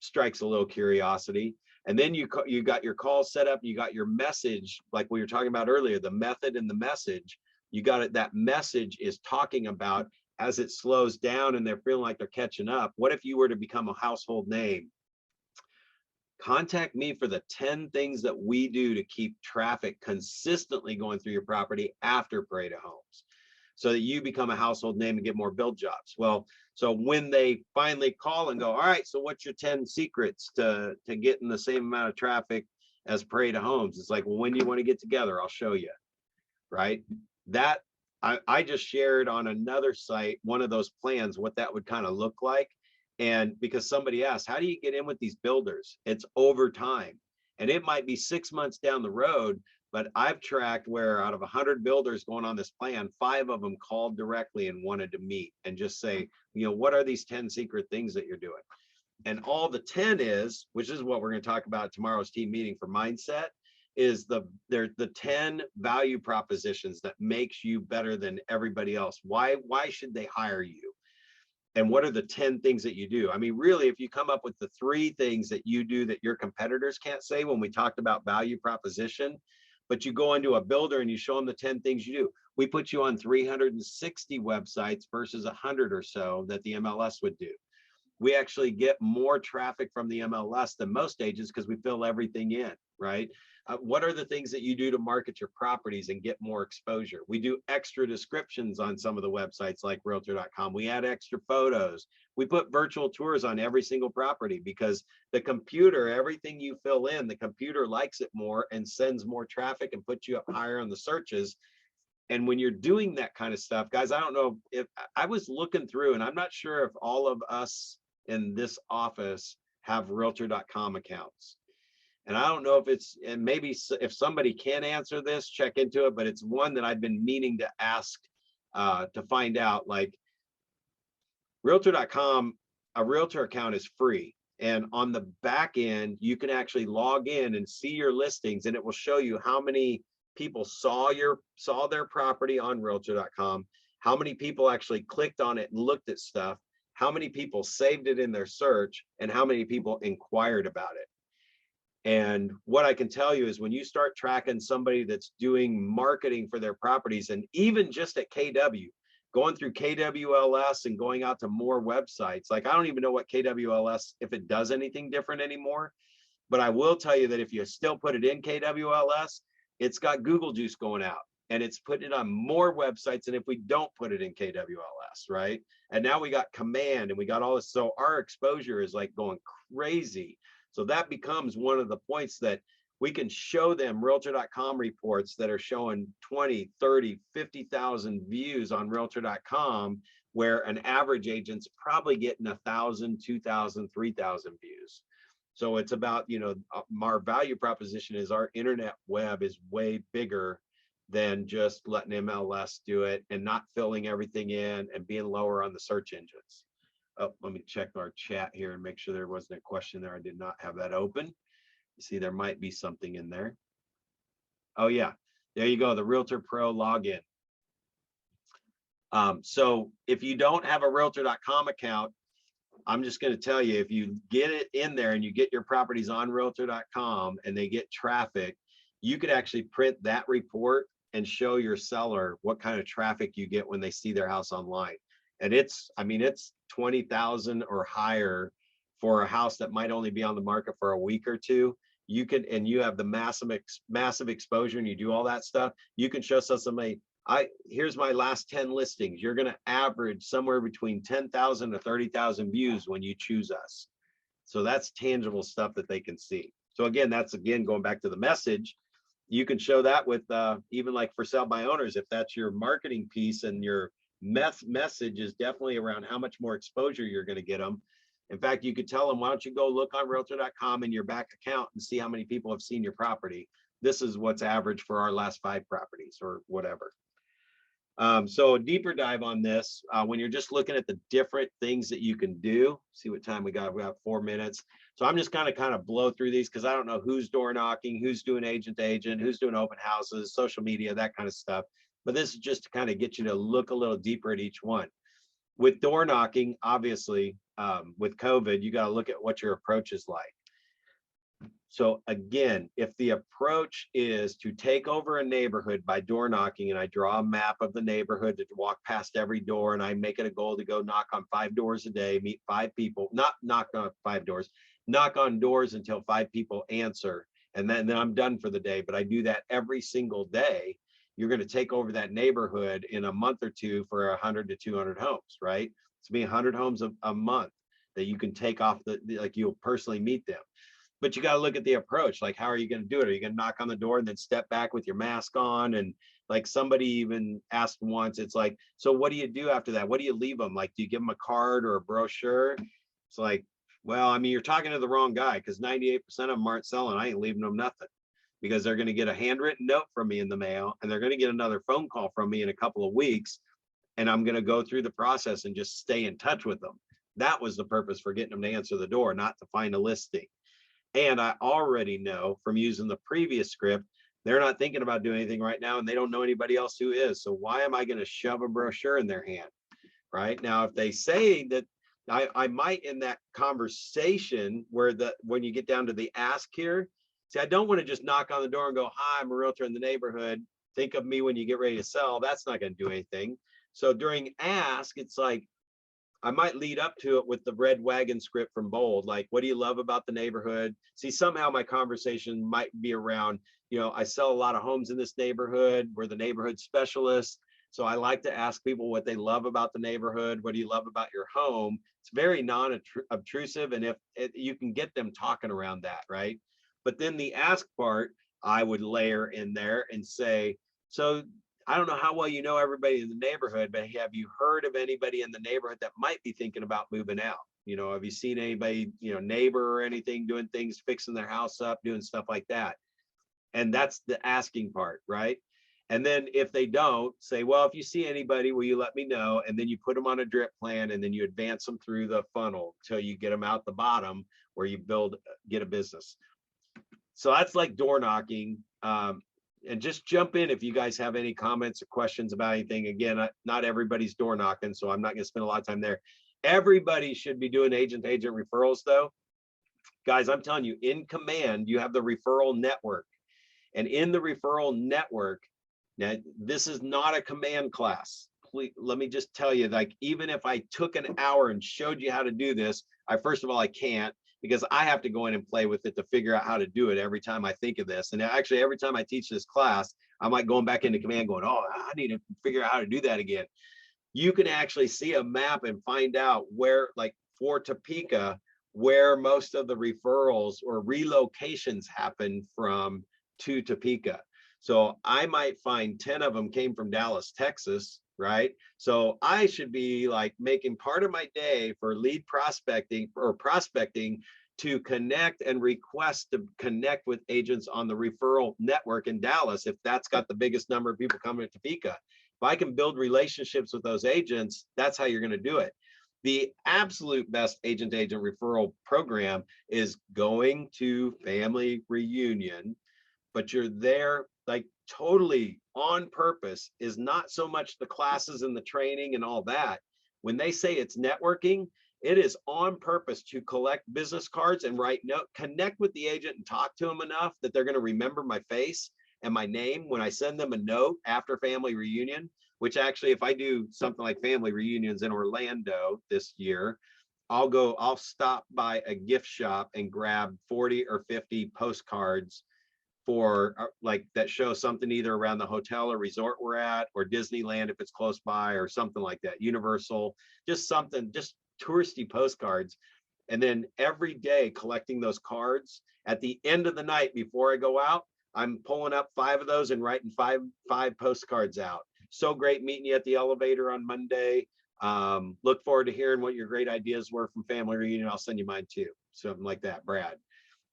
strikes a little curiosity. And then you got your call set up, you got your message, like we were talking about earlier, the method and the message. You got it. That message is talking about, as it slows down and they're feeling like they're catching up. What if you were to become a household name? Contact me for the 10 things that we do to keep traffic consistently going through your property after parade of homes, so that you become a household name and get more build jobs. Well, so when they finally call and go, all right, so what's your 10 secrets to getting the same amount of traffic as parade of homes? It's like, well, when do you want to get together? I'll show you, right? That I just shared on another site, one of those plans, what that would kind of look like. And because somebody asked, how do you get in with these builders? It's over time. And it might be 6 months down the road, but I've tracked where out of 100 builders going on this plan, 5 of them called directly and wanted to meet and just say, what are these 10 secret things that you're doing? And all the 10 is, which is what we're going to talk about at tomorrow's team meeting for mindset, is the 10 value propositions that makes you better than everybody else. Why should they hire you? And what are the 10 things that you do? I mean, really, if you come up with the 3 things that you do that your competitors can't say, when we talked about value proposition, but you go into a builder and you show them the 10 things you do. We put you on 360 websites versus 100 or so that the MLS would do. We actually get more traffic from the MLS than most agents because we fill everything in, right? What are the things that you do to market your properties and get more exposure? We do extra descriptions on some of the websites like realtor.com. We add extra photos. We put virtual tours on every single property because the computer, everything you fill in, the computer likes it more and sends more traffic and puts you up higher on the searches. And when you're doing that kind of stuff, guys, I don't know if I was looking through, and I'm not sure if all of us in this office have realtor.com accounts. And I don't know if it's, and maybe if somebody can answer this, check into it, but it's one that I've been meaning to ask to find out. Like, realtor.com, a realtor account is free. And on the back end, you can actually log in and see your listings, and it will show you how many people saw their property on realtor.com, how many people actually clicked on it and looked at stuff, how many people saved it in their search, and how many people inquired about it. And what I can tell you is when you start tracking somebody that's doing marketing for their properties, and even just at KW, going through KWLS and going out to more websites, like I don't even know what KWLS, if it does anything different anymore, but I will tell you that if you still put it in KWLS, it's got Google juice going out and it's putting it on more websites than if we don't put it in KWLS, right? And now we got Command and we got all this. So our exposure is like going crazy. So that becomes one of the points that we can show them realtor.com reports that are showing 20, 30, 50,000 views on realtor.com, where an average agent's probably getting 1,000, 2,000, 3,000 views. So it's about, our value proposition is our internet web is way bigger than just letting MLS do it and not filling everything in and being lower on the search engines. Oh, let me check our chat here and make sure there wasn't a question there. I did not have that open. You see, there might be something in there. Oh yeah, there you go, the Realtor Pro login. So if you don't have a realtor.com account, I'm just going to tell you, if you get it in there and you get your properties on realtor.com and they get traffic, you could actually print that report and show your seller what kind of traffic you get when they see their house online. And it's 20,000 or higher for a house that might only be on the market for a week or two. You can, and you have the massive exposure and you do all that stuff. You can show somebody, here's my last 10 listings. You're going to average somewhere between 10,000 to 30,000 views when you choose us. So that's tangible stuff that they can see. So again, that's again going back to the message. You can show that with even like for sale by owners, if that's your marketing piece, and your message is definitely around how much more exposure you're going to get them. In fact, you could tell them, why don't you go look on realtor.com in your back account and see how many people have seen your property. This is what's average for our last 5 properties or whatever. So a deeper dive on this, when you're just looking at the different things that you can do, see what time we got 4 minutes. So I'm just kind of blow through these because I don't know who's door knocking, who's doing agent to agent, who's doing open houses, social media, that kind of stuff. But this is just to kind of get you to look a little deeper at each one. With door knocking, obviously, with COVID, you got to look at what your approach is like. So again, if the approach is to take over a neighborhood by door knocking, and I draw a map of the neighborhood to walk past every door, and I make it a goal to go knock on 5 doors a day, meet 5 people, not knock on 5 doors, knock on doors until 5 people answer, and then I'm done for the day. But I do that every single day. You're going to take over that neighborhood in a month or two for 100 to 200 homes, right? It's be 100 homes a month that you can take off like you'll personally meet them. But you got to look at the approach. Like, how are you going to do it? Are you going to knock on the door and then step back with your mask on? And like somebody even asked once, it's like, so what do you do after that? What do you leave them? Like, do you give them a card or a brochure? It's like, well, I mean, you're talking to the wrong guy, because 98% of them aren't selling. I ain't leaving them nothing, because they're going to get a handwritten note from me in the mail, and they're going to get another phone call from me in a couple of weeks. And I'm going to go through the process and just stay in touch with them. That was the purpose for getting them to answer the door, not to find a listing. And I already know from using the previous script, they're not thinking about doing anything right now, and they don't know anybody else who is. So why am I going to shove a brochure in their hand? Right now, if they say that, I might, in that conversation where when you get down to the ask here, see, I don't want to just knock on the door and go, hi, I'm a realtor in the neighborhood. Think of me when you get ready to sell. That's not going to do anything. So during ask, it's like, I might lead up to it with the red wagon script from Bold. Like, what do you love about the neighborhood? See, somehow my conversation might be around, I sell a lot of homes in this neighborhood. We're the neighborhood specialists. So I like to ask people what they love about the neighborhood. What do you love about your home? It's very non-obtrusive. And if you can get them talking around that, right? But then the ask part, I would layer in there and say, so I don't know how well you know everybody in the neighborhood, but have you heard of anybody in the neighborhood that might be thinking about moving out? Have you seen anybody, neighbor or anything doing things, fixing their house up, doing stuff like that? And that's the asking part, right? And then if they don't, say, well, if you see anybody, will you let me know? And then you put them on a drip plan, and then you advance them through the funnel till you get them out the bottom where you get a business. So that's like door knocking. And just jump in if you guys have any comments or questions about anything. Again, not everybody's door knocking, so I'm not going to spend a lot of time there. Everybody should be doing agent-to-agent referrals, though. Guys, I'm telling you, in Command, you have the referral network. And in the referral network, now, this is not a Command class. Please, let me just tell you, like, even if I took an hour and showed you how to do this, first of all, I can't, because I have to go in and play with it to figure out how to do it every time I think of this. And actually, every time I teach this class, I'm like going back into Command going, oh, I need to figure out how to do that again. You can actually see a map and find out where, like for Topeka, where most of the referrals or relocations happen from to Topeka. So I might find 10 of them came from Dallas, Texas, right? So I should be like making part of my day for lead prospecting to connect and request to connect with agents on the referral network in Dallas, if that's got the biggest number of people coming to Topeka. If I can build relationships with those agents, that's how you're going to do it. The absolute best agent-to-agent referral program is going to family reunion, but you're there like totally on purpose, is not so much the classes and the training and all that. When they say it's networking, it is on purpose to collect business cards and connect with the agent and talk to them enough that they're going to remember my face and my name when I send them a note after family reunion, which actually, if I do something like family reunions in Orlando this year, I'll stop by a gift shop and grab 40 or 50 postcards for like that show something either around the hotel or resort we're at, or Disneyland if it's close by, or something like that, Universal, just something, just touristy postcards. And then every day collecting those cards. At the end of the night before I go out, I'm pulling up 5 of those and writing five postcards out. So great meeting you at the elevator on Monday. Look forward to hearing what your great ideas were from family reunion. I'll send you mine too. Something like that, Brad.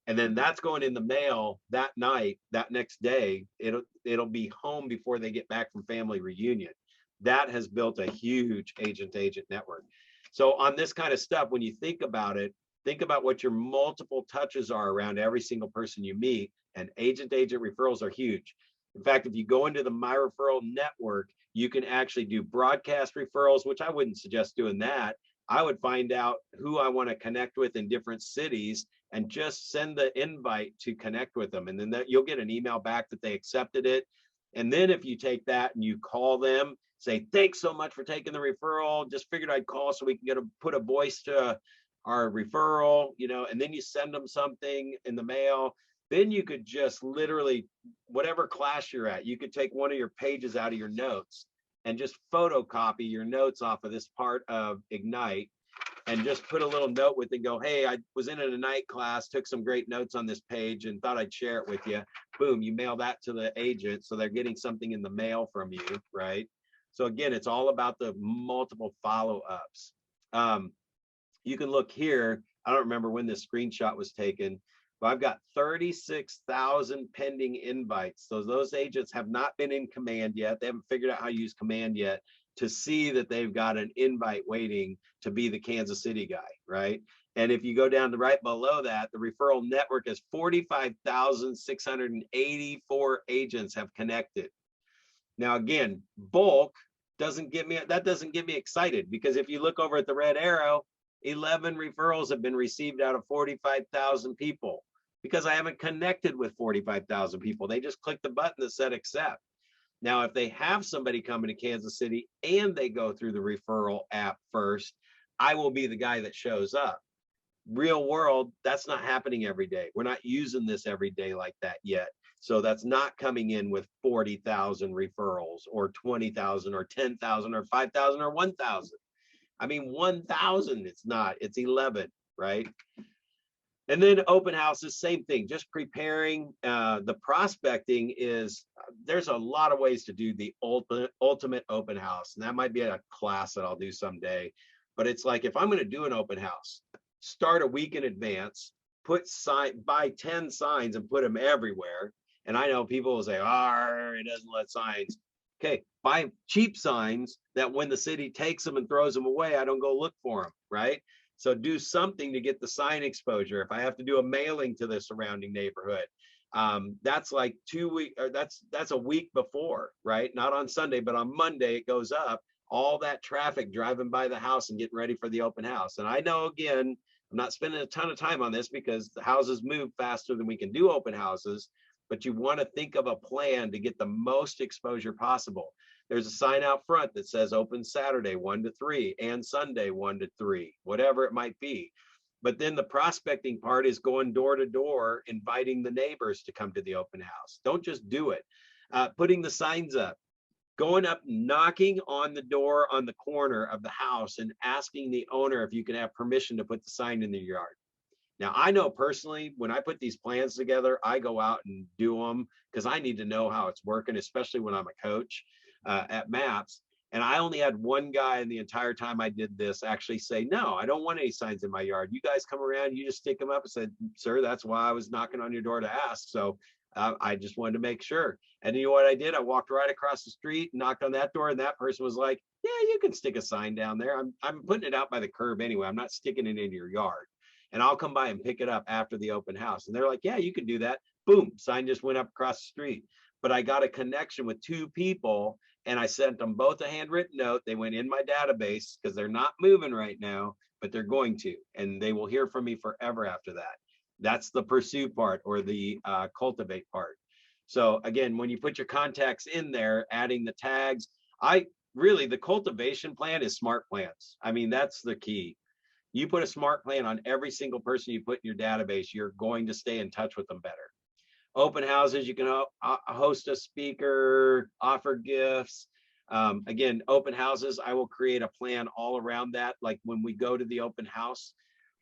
And then that's going in the mail that night. That next day, it'll be home before they get back from family reunion. That has built a huge agent-to-agent network. So on this kind of stuff, when you think about it, think about what your multiple touches are around every single person you meet, and agent-to-agent referrals are huge. In fact, if you go into the My Referral network, you can actually do broadcast referrals, which I wouldn't suggest doing that. I would find out who I want to connect with in different cities and just send the invite to connect with them. And then you'll get an email back that they accepted it. And then if you take that and you call them, say, thanks so much for taking the referral. Just figured I'd call so we can put a voice to our referral, and then you send them something in the mail. Then you could just literally, whatever class you're at, you could take one of your pages out of your notes and just photocopy your notes off of this part of Ignite and just put a little note with it and go, hey, I was in an Ignite class, took some great notes on this page and thought I'd share it with you. Boom, you mail that to the agent. So they're getting something in the mail from you, right? So again, it's all about the multiple follow-ups. You can look here. I don't remember when this screenshot was taken, but I've got 36,000 pending invites. So those agents have not been in command yet. They haven't figured out how to use command yet to see that they've got an invite waiting to be the Kansas City guy, right? And if you go down to right below that, the referral network is 45,684 agents have connected. Now, again, bulk doesn't get me excited, because if you look over at the red arrow, 11 referrals have been received out of 45,000 people, because I haven't connected with 45,000 people. They just click the button that said accept. Now, if they have somebody coming to Kansas City and they go through the referral app first, I will be the guy that shows up. Real world, that's not happening every day. We're not using this every day like that yet. So that's not coming in with 40,000 referrals or 20,000 or 10,000 or 5,000 or 1,000. I mean, 1,000, it's not, it's 11, right? And then open houses, same thing, just preparing. The prospecting is, there's a lot of ways to do the ultimate open house. And that might be a class that I'll do someday. But it's like, if I'm going to do an open house, start a week in advance, buy 10 signs and put them everywhere. And I know people will say, it doesn't let signs. Okay, buy cheap signs that when the city takes them and throws them away, I don't go look for them, right? So do something to get the sign exposure. If I have to do a mailing to the surrounding neighborhood, that's like 2 weeks, or that's a week before, right? Not on Sunday, but on Monday it goes up. All that traffic driving by the house and getting ready for the open house. And I know, again, I'm not spending a ton of time on this because the houses move faster than we can do open houses, but you want to think of a plan to get the most exposure possible. There's a sign out front that says open Saturday 1 to 3 and Sunday 1 to 3, whatever it might be. But then the prospecting part is going door to door, inviting the neighbors to come to the open house. Don't just do it. Putting the signs up, going up, knocking on the door on the corner of the house and asking the owner if you can have permission to put the sign in the yard. Now, I know personally, when I put these plans together, I go out and do them because I need to know how it's working, especially when I'm a coach at MAPS. And I only had one guy in the entire time I did this actually say, no, I don't want any signs in my yard. You guys come around, you just stick them up. I said, sir, that's why I was knocking on your door to ask. So I just wanted to make sure. And you know what I did? I walked right across the street, knocked on that door, and that person was like, yeah, you can stick a sign down there. I'm putting it out by the curb anyway. I'm not sticking it into your yard. And I'll come by and pick it up after the open house. And they're like, yeah, you can do that. Boom, sign just went up across the street. But I got a connection with 2 people, and I sent them both a handwritten note. They went in my database because they're not moving right now, but they're going to, and they will hear from me forever after that. That's the pursue part, or the cultivate part. So again, when you put your contacts in there, adding the tags, the cultivation plan is smart plans. I mean, that's the key. You put a smart plan on every single person you put in your database, you're going to stay in touch with them better. Open houses, you can host a speaker, offer gifts. Again, open houses, I will create a plan all around that. Like when we go to the open house,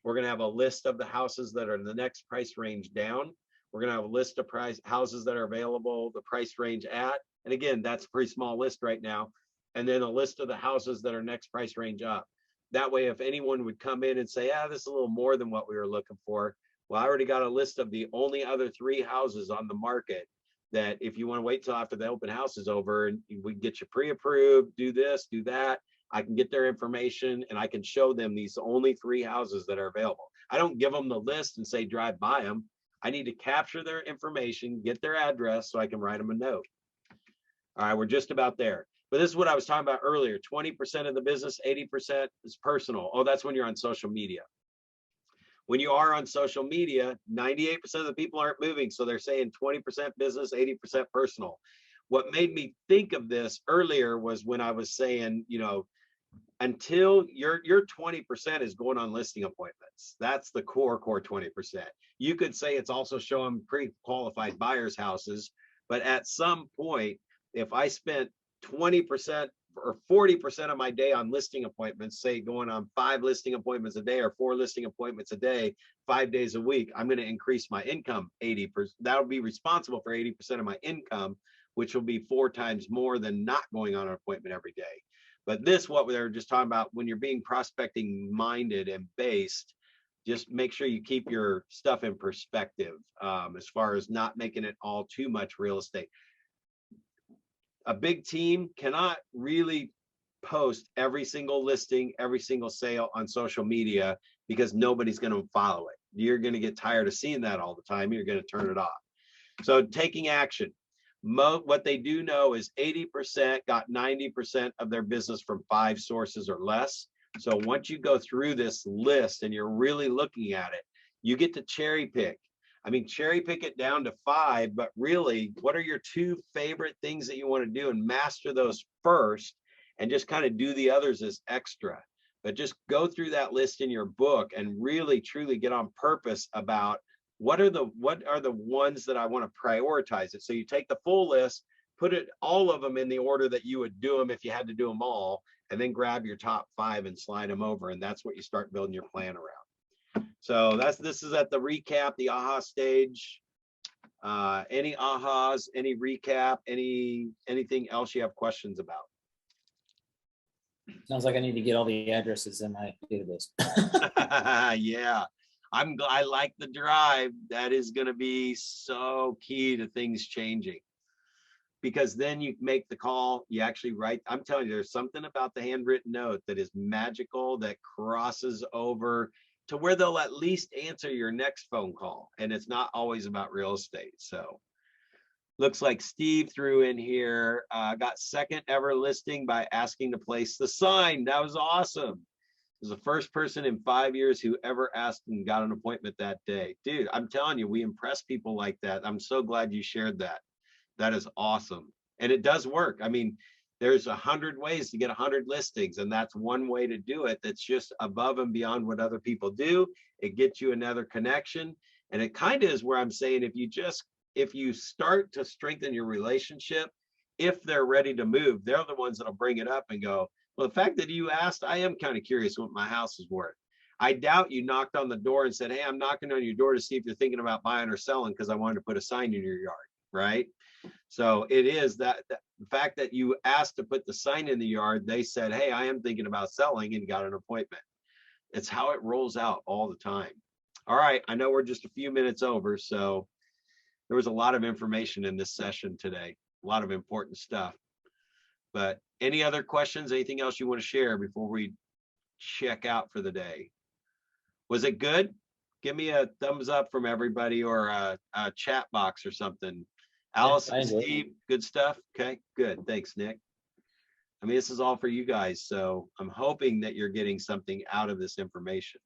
We're going to have a list of the houses that are in the next price range down. We're going to have a list of houses that are available, the price range at, and again, that's a pretty small list right now. And then a list of the houses that are next price range up. That way, if anyone would come in and say, this is a little more than what we were looking for. Well, I already got a list of the only other 3 houses on the market that if you want to wait till after the open house is over and we get you pre-approved, do this, do that, I can get their information and I can show them these only 3 houses that are available. I don't give them the list and say, drive by them. I need to capture their information, get their address so I can write them a note. All right, we're just about there. But this is what I was talking about earlier. 20% of the business, 80% is personal. Oh, that's when you're on social media. When you are on social media, 98% of the people aren't moving. So they're saying 20% business, 80% personal. What made me think of this earlier was when I was saying, you know, until your 20% is going on listing appointments. That's the core 20%. You could say it's also showing pre-qualified buyers' houses, but at some point, if I spent 20% or 40% of my day on listing appointments, say going on 5 listing appointments a day or 4 listing appointments a day, 5 days a week, I'm going to increase my income 80%. That'll be responsible for 80% of my income, which will be 4 times more than not going on an appointment every day. But this, what we were just talking about, when you're being prospecting minded and based, just make sure you keep your stuff in perspective as far as not making it all too much real estate. A big team cannot really post every single listing, every single sale on social media because nobody's going to follow it. You're going to get tired of seeing that all the time. You're going to turn it off. So taking action. What they do know is 80% got 90% of their business from 5 sources or less. So once you go through this list and you're really looking at it, you get to cherry pick. I mean, cherry pick it down to 5, but really, what are your 2 favorite things that you want to do and master those first and just kind of do the others as extra. But just go through that list in your book and really, truly get on purpose about what are the ones that I want to prioritize it. So you take the full list, put it all of them in the order that you would do them if you had to do them all, and then grab your top 5 and slide them over. And that's what you start building your plan around. So this is at the recap, the aha stage. Any ahas, any recap, anything else you have questions about? Sounds like I need to get all the addresses in my database. Yeah, I like the drive. That is going to be so key to things changing, because then you make the call, you actually write. I'm telling you, there's something about the handwritten note that is magical, that crosses over to where they'll at least answer your next phone call. And it's not always about real estate. So looks like Steve threw in here, got second ever listing by asking to place the sign. That was awesome. Was the first person in 5 years who ever asked and got an appointment that day. Dude, I'm telling you, we impress people like that. I'm so glad you shared that. That is awesome. And it does work. I mean, there's 100 ways to get 100 listings, and that's one way to do it. That's just above and beyond what other people do. It gets you another connection. And it kind of is where I'm saying, if you start to strengthen your relationship, if they're ready to move, they're the ones that'll bring it up and go, well, the fact that you asked, I am kind of curious what my house is worth. I doubt you knocked on the door and said, hey, I'm knocking on your door to see if you're thinking about buying or selling because I wanted to put a sign in your yard, right? So it is that the fact that you asked to put the sign in the yard, they said, hey, I am thinking about selling, and got an appointment. It's how it rolls out all the time. All right, I know we're just a few minutes over, so there was a lot of information in this session today, a lot of important stuff. But any other questions, anything else you want to share before we check out for the day? Was it good? Give me a thumbs up from everybody, or a chat box or something. Allison, Steve, good stuff. Okay, good. Thanks, Nick. I mean, this is all for you guys, so I'm hoping that you're getting something out of this information.